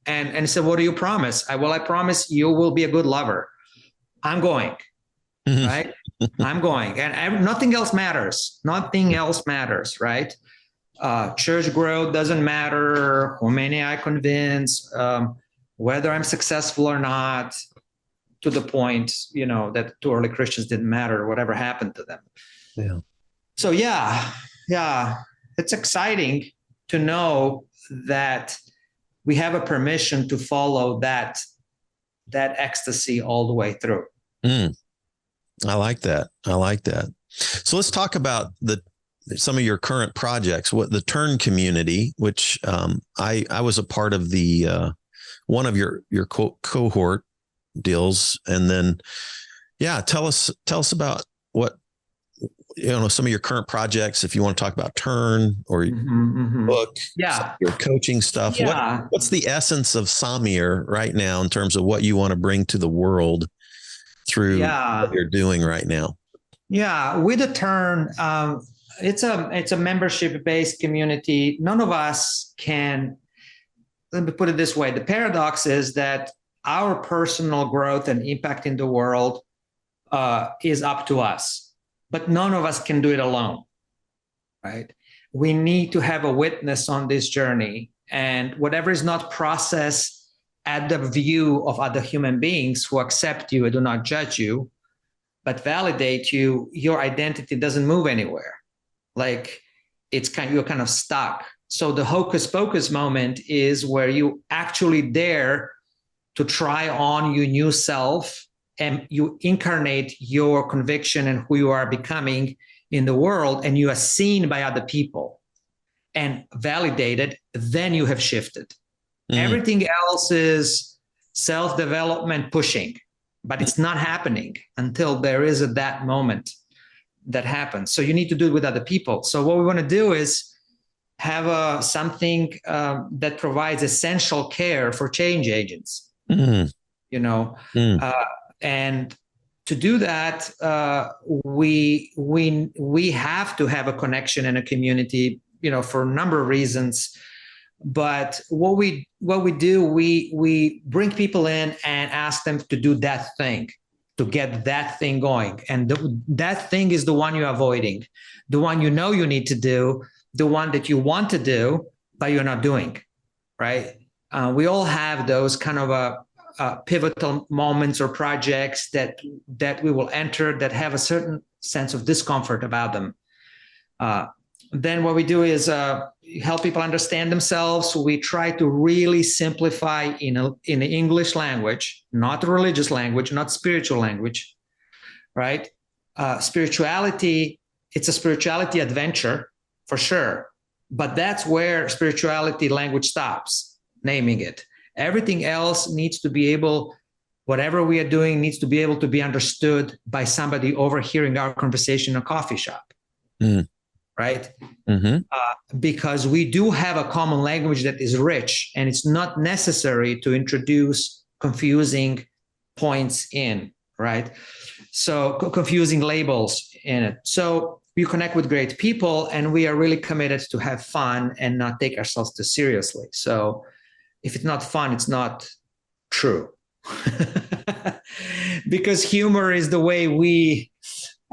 [SPEAKER 2] And he said, what do you promise? I promise you will be a good lover. I'm going, right? I'm going. And nothing else matters. Nothing else matters, right? Church growth doesn't matter. How many I convince, whether I'm successful or not, to the point, that to early Christians didn't matter whatever happened to them.
[SPEAKER 1] Yeah.
[SPEAKER 2] So yeah, it's exciting to know that we have a permission to follow that ecstasy all the way through.
[SPEAKER 1] I like that. So let's talk about some of your current projects. What the Turn community, which I was a part of the one of your cohort deals, and then tell us about what some of your current projects. If you want to talk about Turn or book, your coaching stuff. What's the essence of Samir right now in terms of what you want to bring to the world through what you're doing right now?
[SPEAKER 2] With the Turn, it's a membership-based community. None of us can. Let me put it this way: the paradox is that our personal growth and impact in the world is up to us. But none of us can do it alone, right? We need to have a witness on this journey. And whatever is not processed at the view of other human beings who accept you and do not judge you, but validate you, your identity doesn't move anywhere. Like you're kind of stuck. So the hocus pocus moment is where you actually dare to try on your new self, and you incarnate your conviction and who you are becoming in the world, and you are seen by other people and validated, then you have shifted. Everything else is self-development pushing, but it's not happening until there is that moment that happens. So you need to do it with other people. So what we want to do is have something that provides essential care for change agents, and to do that, we have to have a connection and a community, for a number of reasons. But what we do, we bring people in and ask them to do that thing, to get that thing going. And that thing is the one you're avoiding, the one you need to do, the one that you want to do, but you're not doing, right? We all have those kind of pivotal moments or projects that we will enter that have a certain sense of discomfort about them. Then what we do is help people understand themselves. So we try to really simplify in the English language, not religious language, not spiritual language, right? Spirituality, it's a spirituality adventure for sure, but that's where spirituality language stops, naming it. Everything else needs to be whatever we are doing needs to be able to be understood by somebody overhearing our conversation in a coffee shop. Right? Because we do have a common language that is rich, and it's not necessary to introduce confusing points in, right? So confusing labels in it. So we connect with great people, and we are really committed to have fun and not take ourselves too seriously. So if it's not fun, it's not true. Because humor is the way we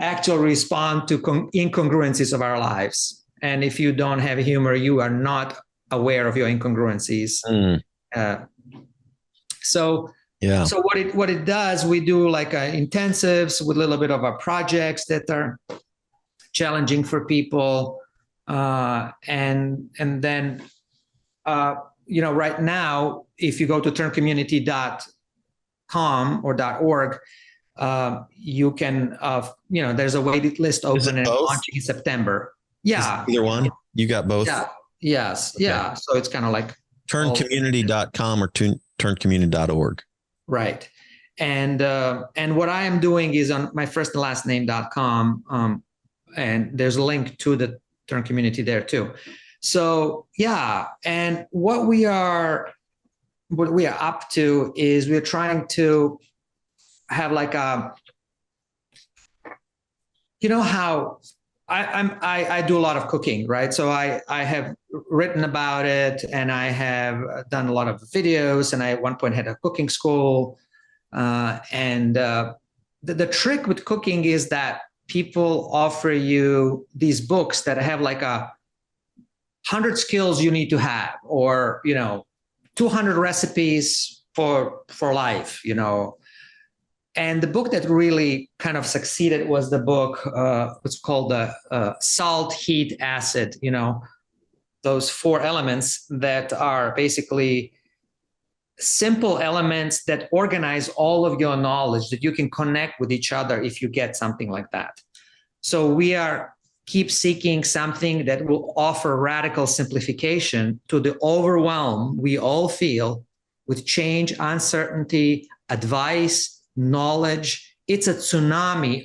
[SPEAKER 2] actually respond to incongruencies of our lives. And if you don't have humor, you are not aware of your incongruencies. So what it does, we do like intensives with a little bit of our projects that are challenging for people. And then, right now, if you go to turncommunity.com or .org, you can, there's a waiting list open and launching in September. Yeah.
[SPEAKER 1] Either one? You got both?
[SPEAKER 2] Yeah. Yes. Okay. Yeah. So it's kind of like
[SPEAKER 1] turncommunity.com or turncommunity.org.
[SPEAKER 2] Right. And what I am doing is on my first and last name.com. And there's a link to the Turn community there too. So yeah, and what we are up to is we're trying to have like how I do a lot of cooking, right? So I have written about it, and I have done a lot of videos, and I at one point had a cooking school. The trick with cooking is that people offer you these books that have like 100 skills you need to have, or 200 recipes for life, And the book that really kind of succeeded was the book, it's called Salt, Heat, Acid, those 4 elements that are basically simple elements that organize all of your knowledge that you can connect with each other if you get something like that. So we keep seeking something that will offer radical simplification to the overwhelm we all feel with change, uncertainty, advice, knowledge. It's a tsunami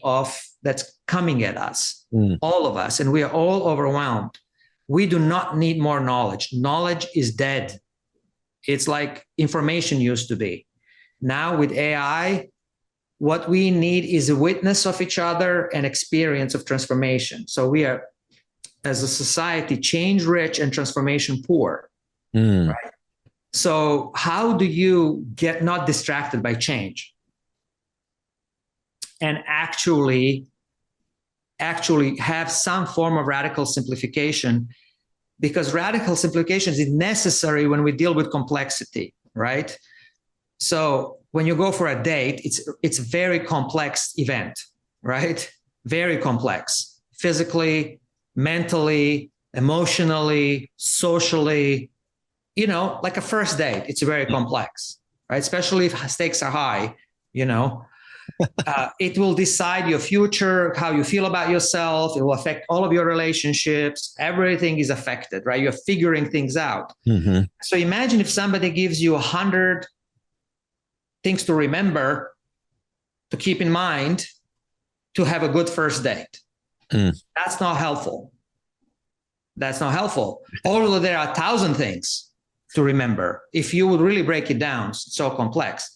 [SPEAKER 2] that's coming at us, all of us, and we are all overwhelmed. We do not need more knowledge. Knowledge is dead. It's like information used to be. Now with AI, what we need is a witness of each other and experience of transformation. So we are, as a society, change rich and transformation poor. Right? So how do you get not distracted by change and actually have some form of radical simplification? Because radical simplification is necessary when we deal with complexity, right? So when you go for a date, it's a very complex event, right? Very complex, physically, mentally, emotionally, socially, like a first date, it's very complex, right? Especially if stakes are high, it will decide your future, how you feel about yourself. It will affect all of your relationships. Everything is affected, right? You're figuring things out. Mm-hmm. So imagine if somebody gives you 100 things to remember, to keep in mind, to have a good first date. That's not helpful. That's not helpful. Although there are 1,000 things to remember, if you would really break it down, it's so complex.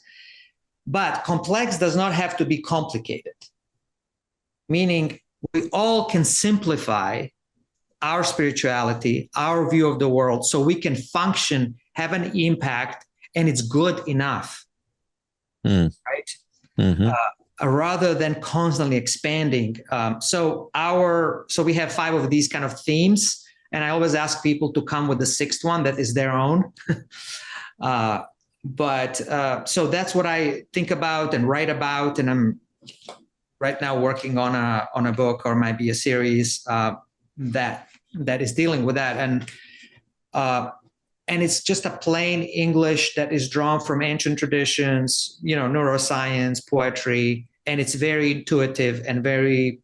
[SPEAKER 2] But complex does not have to be complicated, meaning we all can simplify our spirituality, our view of the world, so we can function, have an impact, and it's good enough, right? Mm-hmm. Rather than constantly expanding. So we have 5 of these kind of themes, and I always ask people to come with the 6th one that is their own. So that's what I think about and write about, and I'm right now working on a book, or might be a series that is dealing with that, and it's just a plain English that is drawn from ancient traditions, neuroscience, poetry, and it's very intuitive and very,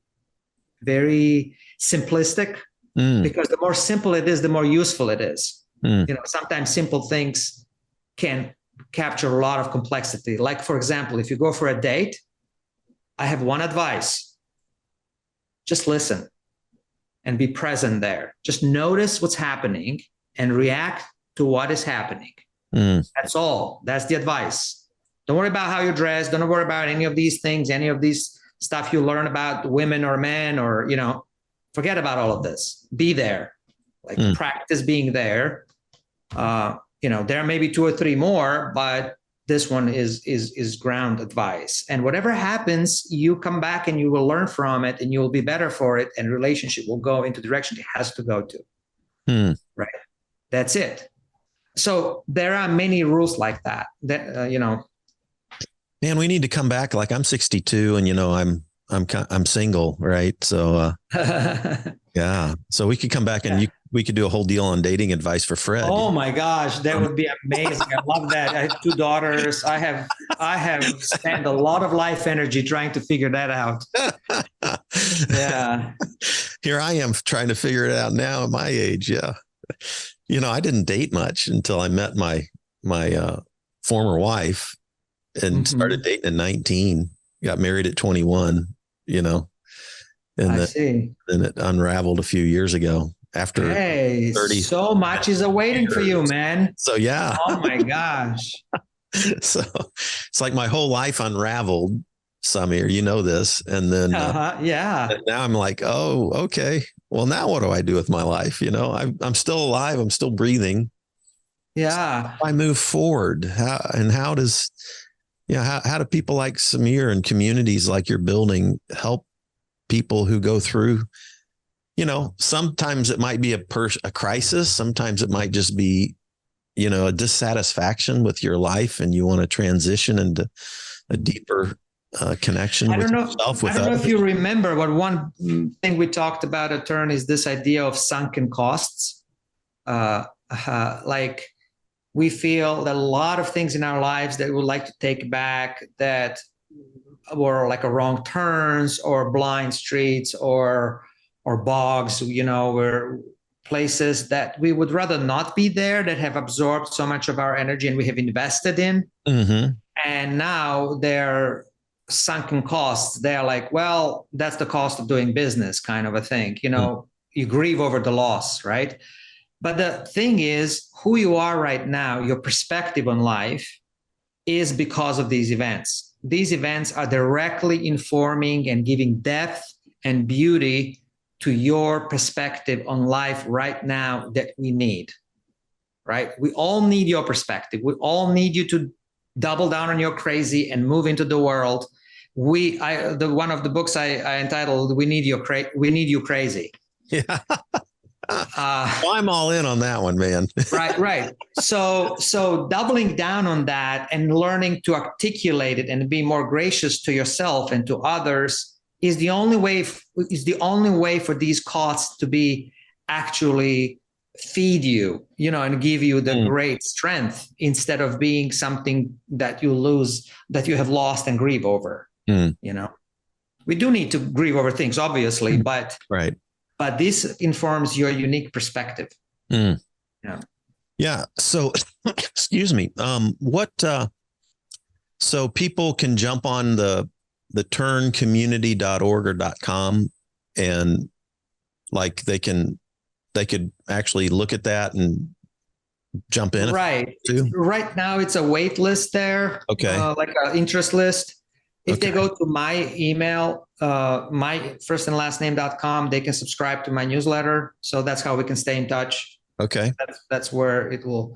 [SPEAKER 2] very simplistic. Because the more simple it is, the more useful it is. Sometimes simple things can capture a lot of complexity. Like, for example, if you go for a date, I have one advice: just listen and be present there. Just notice what's happening and react to what is happening. That's all. That's the advice. Don't worry about how you dress. Don't worry about any of these things, any of these stuff you learn about women or men, or, forget about all of this. Be there. Practice being there. There may be 2 or 3 more, but this one is ground advice. And whatever happens, you come back and you will learn from it, and you will be better for it, and relationship will go into the direction it has to go to. Right. That's it. So there are many rules like that,
[SPEAKER 1] Man, we need to come back. Like, I'm 62 and, I'm single. Right. So, yeah. So we could come back and we could do a whole deal on dating advice for Fred.
[SPEAKER 2] Oh my gosh, that would be amazing. I love that. I have 2 daughters. I have spent a lot of life energy trying to figure that out. Yeah.
[SPEAKER 1] Here I am trying to figure it out now at my age. Yeah. I didn't date much until I met my former wife. and started dating at 19, got married at 21, you know, and
[SPEAKER 2] I see.
[SPEAKER 1] then it unraveled a few years ago after
[SPEAKER 2] Hey,
[SPEAKER 1] 30
[SPEAKER 2] so much is awaiting for you,
[SPEAKER 1] years.
[SPEAKER 2] man.
[SPEAKER 1] So yeah.
[SPEAKER 2] Oh my gosh.
[SPEAKER 1] So it's like my whole life unraveled, Samir, you know this. And then
[SPEAKER 2] Yeah.
[SPEAKER 1] now I'm like, oh, okay. Well, now what do I do with my life? You know, I'm still alive. I'm still breathing.
[SPEAKER 2] Yeah.
[SPEAKER 1] I move forward. How does, how do people like Samir and communities like you're building help people who go through, sometimes it might be a crisis. Sometimes it might just be, a dissatisfaction with your life and you want to transition into a deeper connection with yourself, with
[SPEAKER 2] I don't know
[SPEAKER 1] others.
[SPEAKER 2] if you remember, but one thing we talked about a turn is this idea of sunken costs. Like we feel that a lot of things in our lives that we would like to take back that were like a wrong turns or blind streets or bogs, where places that we would rather not be there, that have absorbed so much of our energy and we have invested in.
[SPEAKER 1] Mm-hmm.
[SPEAKER 2] And now they're sunken costs. They're like, well, that's the cost of doing business, kind of a thing. You grieve over the loss, right? But the thing is, who you are right now, your perspective on life is because of these events. These events are directly informing and giving depth and beauty to your perspective on life right now that we need, right? We all need your perspective. We all need you to double down on your crazy and move into the world. One of the books I entitled, We Need You Crazy.
[SPEAKER 1] Yeah. Well, I'm all in on that one, man.
[SPEAKER 2] Right. So doubling down on that and learning to articulate it and be more gracious to yourself and to others is the only way for these costs to be actually feed you, and give you the great strength instead of being something that you have lost and grieve over. We do need to grieve over things, obviously, but
[SPEAKER 1] right.
[SPEAKER 2] But this informs your unique perspective.
[SPEAKER 1] Yeah. So, excuse me. So people can jump on the turncommunity.org or .com and like they could actually look at that and jump in.
[SPEAKER 2] Right. Right now it's a wait list there.
[SPEAKER 1] Okay.
[SPEAKER 2] Like an interest list. If they go to my email, my first and last name.com, they can subscribe to my newsletter. So that's how we can stay in touch.
[SPEAKER 1] Okay.
[SPEAKER 2] That's where it will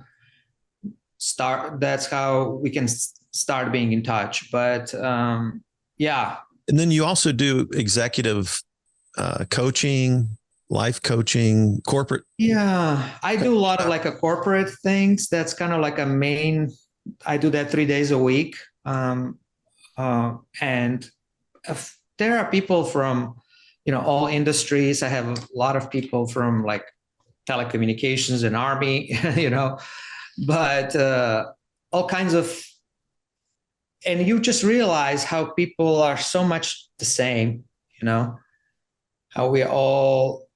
[SPEAKER 2] start. That's how we can start being in touch. But yeah.
[SPEAKER 1] And then you also do executive coaching, life coaching, corporate.
[SPEAKER 2] Yeah, I do a lot of like a corporate things. That's kind of like I do that 3 days a week. And there are people from, all industries. I have a lot of people from like telecommunications and army, but all kinds of, and you just realize how people are so much the same, how we are all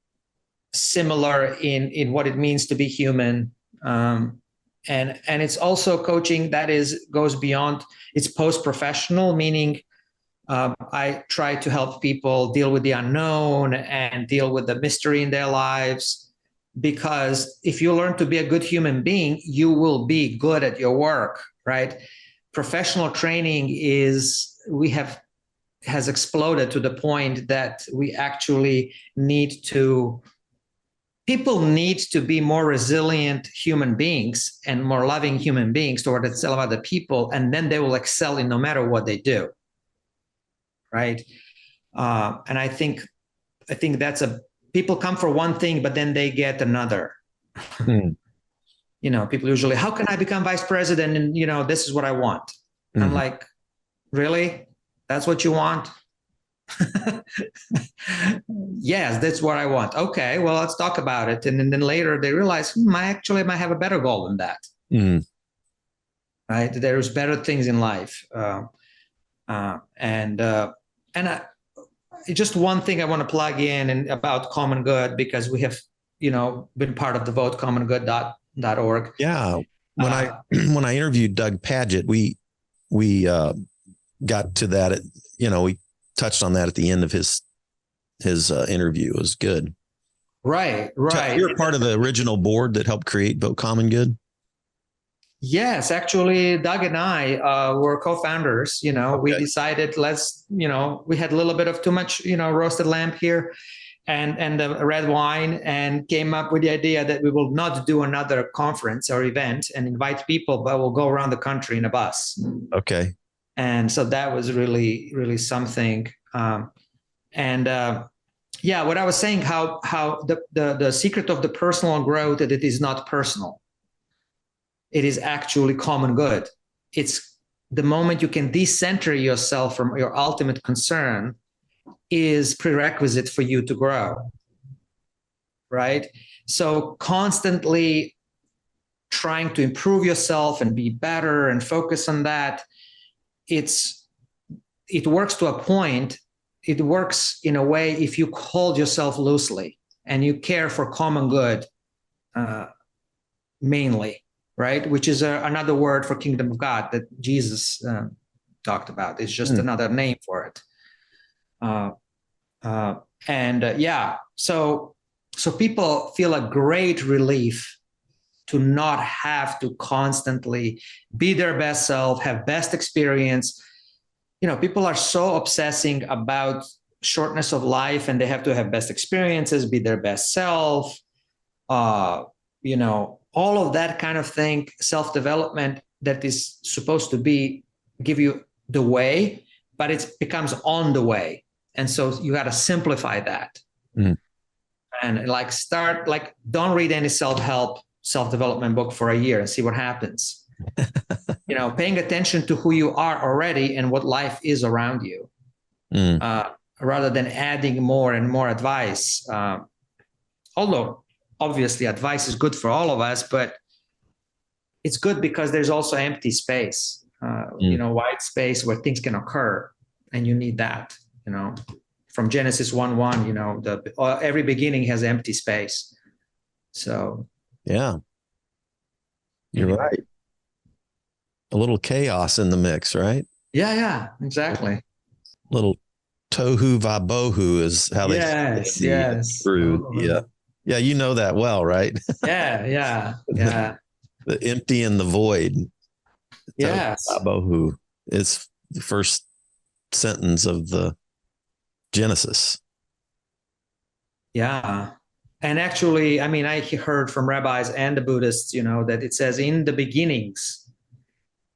[SPEAKER 2] similar in what it means to be human. And it's also coaching that goes beyond, it's post-professional, meaning I try to help people deal with the unknown and deal with the mystery in their lives. Because if you learn to be a good human being, you will be good at your work, right? Professional training has exploded to the point that we actually people need to be more resilient human beings and more loving human beings toward other people, and then they will excel in no matter what they do, right? And I think people come for one thing, but then they get another. People usually, how can I become vice president? And this is what I want. I'm like, really? That's what you want? Yes, that's what I want. Okay, well, let's talk about it. And then later they realize, I actually might have a better goal than that. Right? There's better things in life. Just one thing I want to plug in and about common good, because we have, been part of the vote commongood.org.
[SPEAKER 1] Yeah. When I interviewed Doug Padgett, we got to that. We touched on that at the end of his interview. It was good.
[SPEAKER 2] Right.
[SPEAKER 1] You're part of the original board that helped create Vote Common Good.
[SPEAKER 2] Yes, actually, Doug and I were co-founders.
[SPEAKER 1] Okay.
[SPEAKER 2] We decided we had a little bit of too much, roasted lamb here and the red wine, and came up with the idea that we will not do another conference or event and invite people, but we'll go around the country in a bus.
[SPEAKER 1] Okay.
[SPEAKER 2] And so that was really, really something. What I was saying, how the secret of the personal growth, that it is not personal. It is actually common good. It's the moment you can decenter yourself from your ultimate concern is prerequisite for you to grow, right? So constantly trying to improve yourself and be better and focus on that, it works to a point. It works in a way if you hold yourself loosely and you care for common good mainly, right? Which is another word for kingdom of God that Jesus talked about. It's just another name for it. So people feel a great relief to not have to constantly be their best self, have best experience. People are so obsessing about shortness of life, and they have to have best experiences, be their best self, all of that kind of thing, self-development that is supposed to give you the way, but it becomes on the way. And so you got to simplify that. And don't read any self-development book for a year and see what happens. Paying attention to who you are already and what life is around you, rather than adding more and more advice. Although obviously advice is good for all of us, but it's good because there's also empty space, white space where things can occur, and you need that. From Genesis 1:1, every beginning has empty space. So
[SPEAKER 1] yeah, you're right. A little chaos in the mix, right?
[SPEAKER 2] Yeah, exactly.
[SPEAKER 1] Little tohu vabohu is how they say it.
[SPEAKER 2] Yes.
[SPEAKER 1] Yeah, you know that well, right?
[SPEAKER 2] Yeah.
[SPEAKER 1] The empty and the void.
[SPEAKER 2] Yes.
[SPEAKER 1] Tohu vabohu is the first sentence of the Genesis.
[SPEAKER 2] Yeah. And actually, I heard from rabbis and the Buddhists, that it says in the beginnings,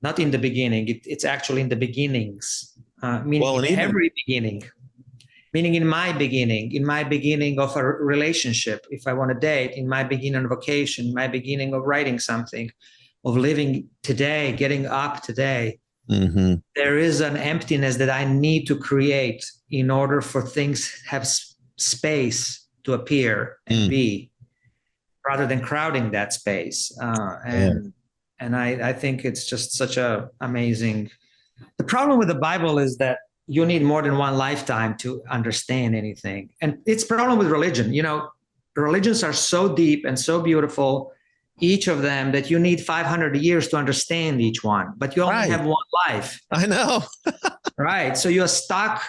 [SPEAKER 2] not in the beginning. It's actually in the beginnings, meaning every beginning, meaning in my beginning of a relationship, if I want to date, in my beginning of vocation, my beginning of writing something, of living today, getting up today. Mm-hmm. There is an emptiness that I need to create in order for things have space to appear and be, rather than crowding that space. And I think it's just such a amazing. The problem with the Bible is that you need more than one lifetime to understand anything. And it's a problem with religion. Religions are so deep and so beautiful, each of them, that you need 500 years to understand each one, but you only have one life.
[SPEAKER 1] I know.
[SPEAKER 2] Right. So you're stuck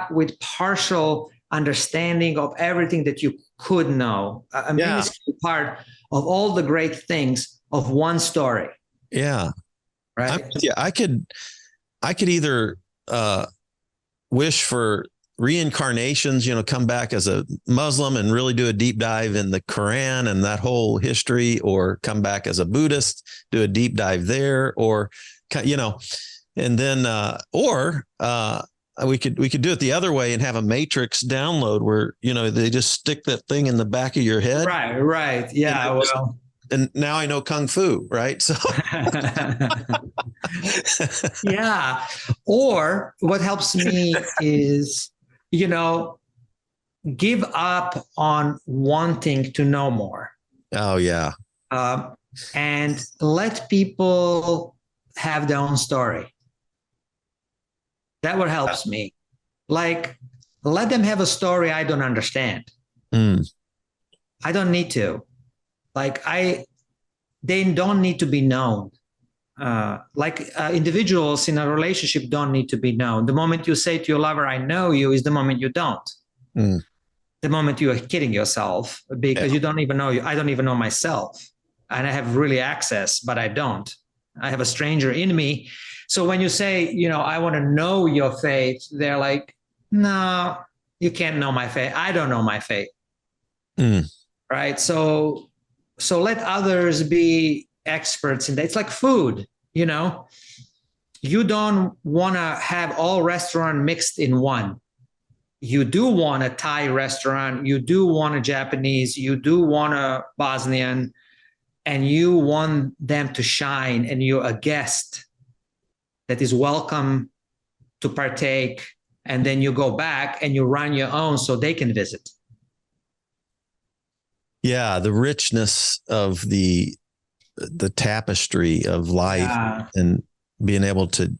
[SPEAKER 2] with partial understanding of everything that you could know, a minuscule part of all the great things of one story.
[SPEAKER 1] Yeah.
[SPEAKER 2] Right.
[SPEAKER 1] I could either wish for reincarnations, come back as a Muslim and really do a deep dive in the Quran and that whole history, or come back as a Buddhist, do a deep dive there, or, and then, we could do it the other way and have a matrix download where, they just stick that thing in the back of your head.
[SPEAKER 2] Right. Yeah.
[SPEAKER 1] And now I know Kung Fu, right? So
[SPEAKER 2] yeah. Or what helps me is, give up on wanting to know more.
[SPEAKER 1] Oh, yeah.
[SPEAKER 2] And let people have their own story. That what helps me. Like, let them have a story I don't understand. I don't need to. They don't need to be known. individuals in a relationship don't need to be known. The moment you say to your lover, I know you, is the moment you don't.
[SPEAKER 1] Mm.
[SPEAKER 2] The moment you are kidding yourself because you don't even know you. I don't even know myself. And I have really access, but I don't. I have a stranger in me. So when you say, I want to know your faith, they're like, no, you can't know my faith. I don't know my faith.
[SPEAKER 1] Mm.
[SPEAKER 2] Right. So let others be experts in that. It's like food, you don't want to have all restaurant mixed in one. You do want a Thai restaurant, you do want a Japanese, you do want a Bosnian, and you want them to shine, and you're a guest that is welcome to partake, and then you go back and you run your own so they can visit.
[SPEAKER 1] Yeah, the richness of the tapestry of life and being able to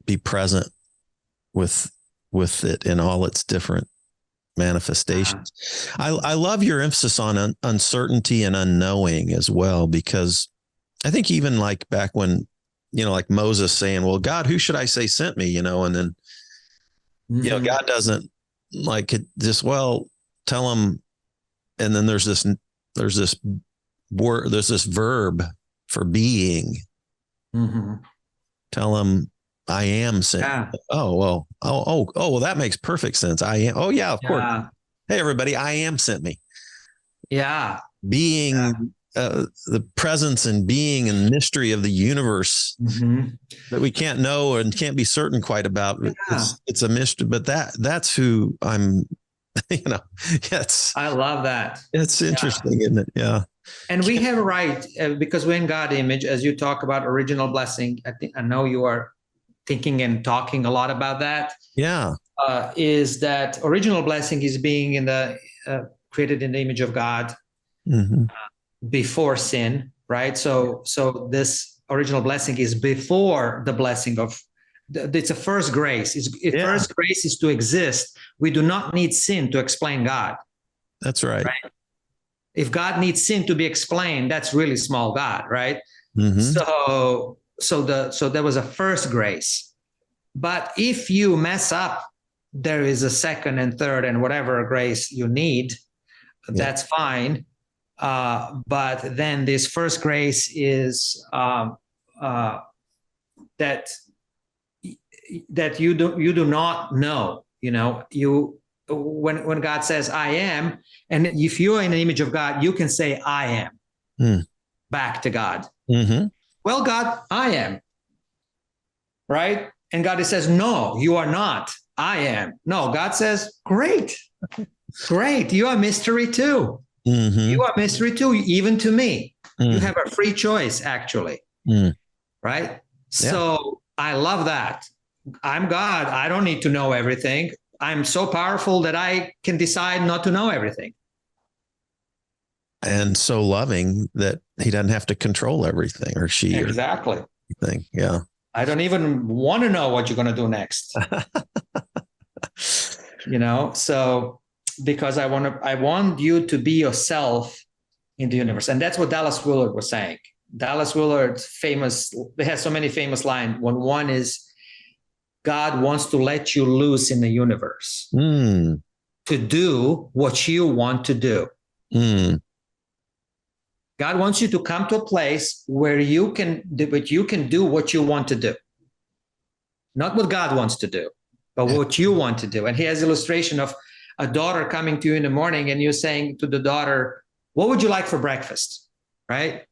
[SPEAKER 1] be present with it in all its different manifestations. I love your emphasis on uncertainty and unknowing as well, because I think even like back when, like Moses saying, well, God, who should I say sent me, and then, God doesn't like it just, well, tell him. And then there's this word, there's this verb for being.
[SPEAKER 2] Mm-hmm.
[SPEAKER 1] Tell him I am sent. Yeah. Oh, well, well, that makes perfect sense. I am. Oh yeah, of course. Hey, everybody, I am sent me.
[SPEAKER 2] Yeah.
[SPEAKER 1] Being the presence and being and mystery of the universe that we can't know and can't be certain quite about. Yeah. It's a mystery, but that's who I'm,
[SPEAKER 2] I love that.
[SPEAKER 1] It's interesting, isn't it? Yeah.
[SPEAKER 2] And we have a right, because we're in God image, as you talk about original blessing. I know you are thinking and talking a lot about that.
[SPEAKER 1] Yeah.
[SPEAKER 2] Is that original blessing is being created in the image of God before sin, right? So this original blessing is before the blessing of, it's a first grace. First grace is to exist. We do not need sin to explain God.
[SPEAKER 1] That's right.
[SPEAKER 2] If God needs sin to be explained, that's really small God, right? So there was a first grace. But if you mess up, there is a second and third and whatever grace you need. That's fine. But then this first grace is that you do not know. When God says I am, and if you're in the image of God, you can say I am back to God. Well, God, I am, right? And God says, no, you are not. I am. No, God says, great. You are mystery too. You are mystery too, even to me. You have a free choice, actually. Right? Yeah. So I love that. I'm God. I don't need to know everything. I'm so powerful that I can decide not to know everything.
[SPEAKER 1] And so loving that he doesn't have to control everything, or she.
[SPEAKER 2] Exactly.
[SPEAKER 1] Or anything. Yeah.
[SPEAKER 2] I don't even want to know what you're going to do next. So because I want you to be yourself in the universe. And that's what Dallas Willard was saying. Dallas Willard they have so many famous lines. One is, God wants to let you loose in the universe to do what you want to do. God wants you to come to a place where you can do what you want to do. Not what God wants to do, but what you want to do. And he has illustration of a daughter coming to you in the morning and you're saying to the daughter, what would you like for breakfast? Right?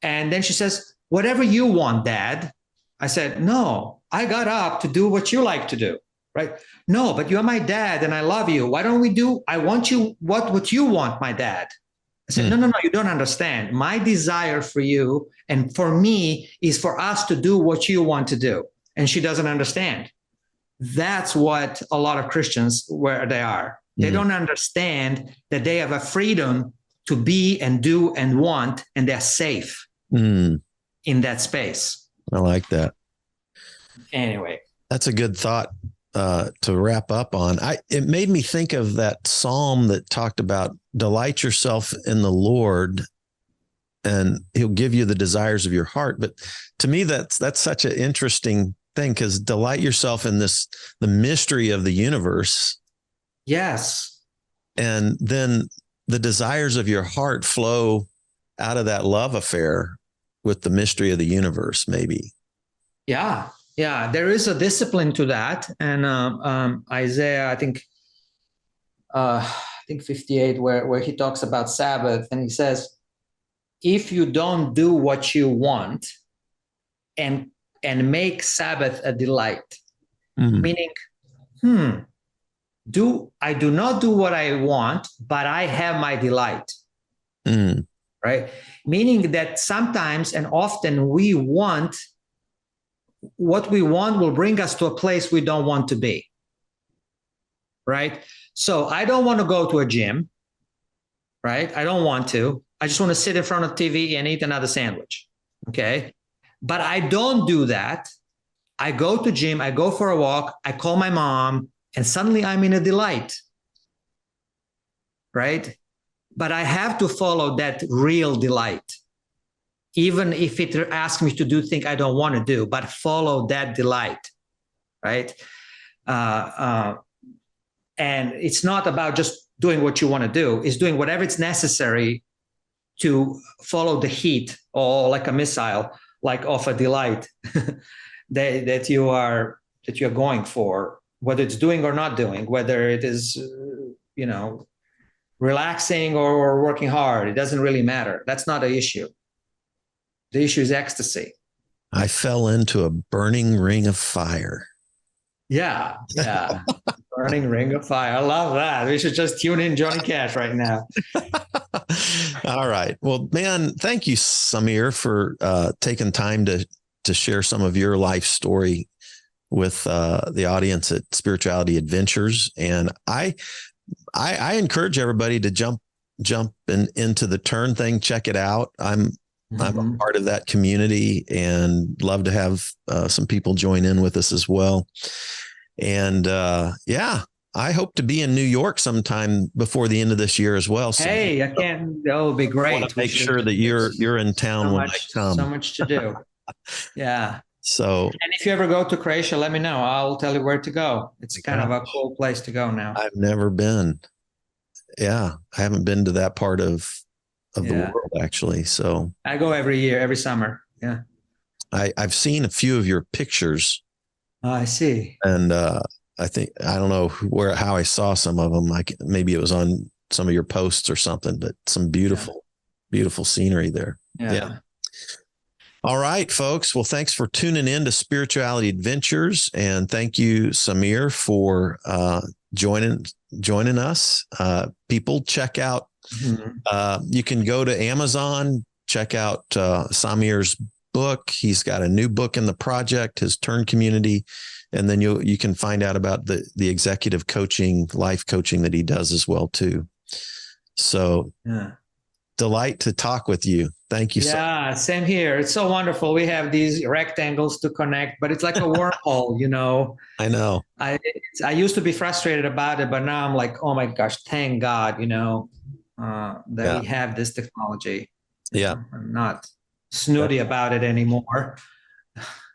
[SPEAKER 2] And then she says, whatever you want, Dad. I said, no, I got up to do what you like to do. Right? No, but you're my dad and I love you. Why don't we do, I want you, what you want, my dad. I said, no, you don't understand. My desire for you and for me is for us to do what you want to do. And she doesn't understand. That's what a lot of Christians, where they are. They don't understand that they have a freedom to be and do and want, and they're safe in that space.
[SPEAKER 1] I like that.
[SPEAKER 2] Anyway.
[SPEAKER 1] That's a good thought to wrap up on. It made me think of that psalm that talked about delight yourself in the Lord and he'll give you the desires of your heart. But to me, that's such an interesting thing, because delight yourself in the mystery of the universe.
[SPEAKER 2] Yes.
[SPEAKER 1] And then the desires of your heart flow out of that love affair with the mystery of the universe, maybe.
[SPEAKER 2] Yeah. Yeah. There is a discipline to that. And Isaiah, I think 58, where he talks about Sabbath, and he says, if you don't do what you want and make Sabbath a delight, meaning, I do not do what I want, but I have my delight. Right? Meaning that sometimes and often what we want will bring us to a place we don't want to be. Right? So I don't want to go to a gym. Right? I don't want to. I just want to sit in front of TV and eat another sandwich. Okay. But I don't do that. I go to gym, I go for a walk, I call my mom, and suddenly I'm in a delight. Right? But I have to follow that real delight. Even if it asks me to do things I don't want to do, but follow that delight. Right? And it's not about just doing what you want to do. It's doing whatever it's necessary to follow the heat, or like a missile, like of a delight that you are going for, whether it's doing or not doing, whether it is, relaxing or working hard. It doesn't really matter. That's not the issue. The issue is ecstasy.
[SPEAKER 1] I fell into a burning ring of fire.
[SPEAKER 2] Yeah. Yeah. Burning ring of fire. I love that. We should just tune in Johnny Cash right now.
[SPEAKER 1] All right. Well, man, thank you, Samir, for taking time to share some of your life story with the audience at Spirituality Adventures. And I encourage everybody to jump into the Turn thing. Check it out. I'm a part of that community and love to have some people join in with us as well. And I hope to be in New York sometime before the end of this year as well. So
[SPEAKER 2] hey, I can't. That would be great.
[SPEAKER 1] I want to make sure that you're in town when I come.
[SPEAKER 2] So much to do. Yeah.
[SPEAKER 1] So,
[SPEAKER 2] and if you ever go to Croatia, let me know. I'll tell you where to go. It's kind of a cool place to go now.
[SPEAKER 1] I've never been. Yeah, I haven't been to that part of the world, actually. So
[SPEAKER 2] I go every year, every summer. Yeah.
[SPEAKER 1] I've seen a few of your pictures.
[SPEAKER 2] Oh, I see.
[SPEAKER 1] And I don't know how I saw some of them. Maybe it was on some of your posts or something, but some beautiful scenery there. Yeah. All right, folks. Well, thanks for tuning in to Spirituality Adventures, and thank you, Samir, for joining us. People, check out. You can go to Amazon, check out Samir's book. He's got a new book in the project, his Turn community, and then you can find out about the executive coaching, life coaching that he does as well too. So, delight to talk with you. Thank you.
[SPEAKER 2] Yeah, same here. It's so wonderful. We have these rectangles to connect, but it's like a wormhole,
[SPEAKER 1] I know.
[SPEAKER 2] I used to be frustrated about it, but now I'm like, oh my gosh, thank God, that we have this technology.
[SPEAKER 1] Yeah.
[SPEAKER 2] I'm not snooty about it anymore.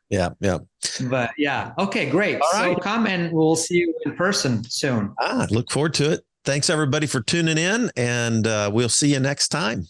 [SPEAKER 1] Yeah.
[SPEAKER 2] But yeah. Okay, great.
[SPEAKER 1] All right.
[SPEAKER 2] So come and we'll see you in person soon.
[SPEAKER 1] Look forward to it. Thanks everybody for tuning in, and we'll see you next time.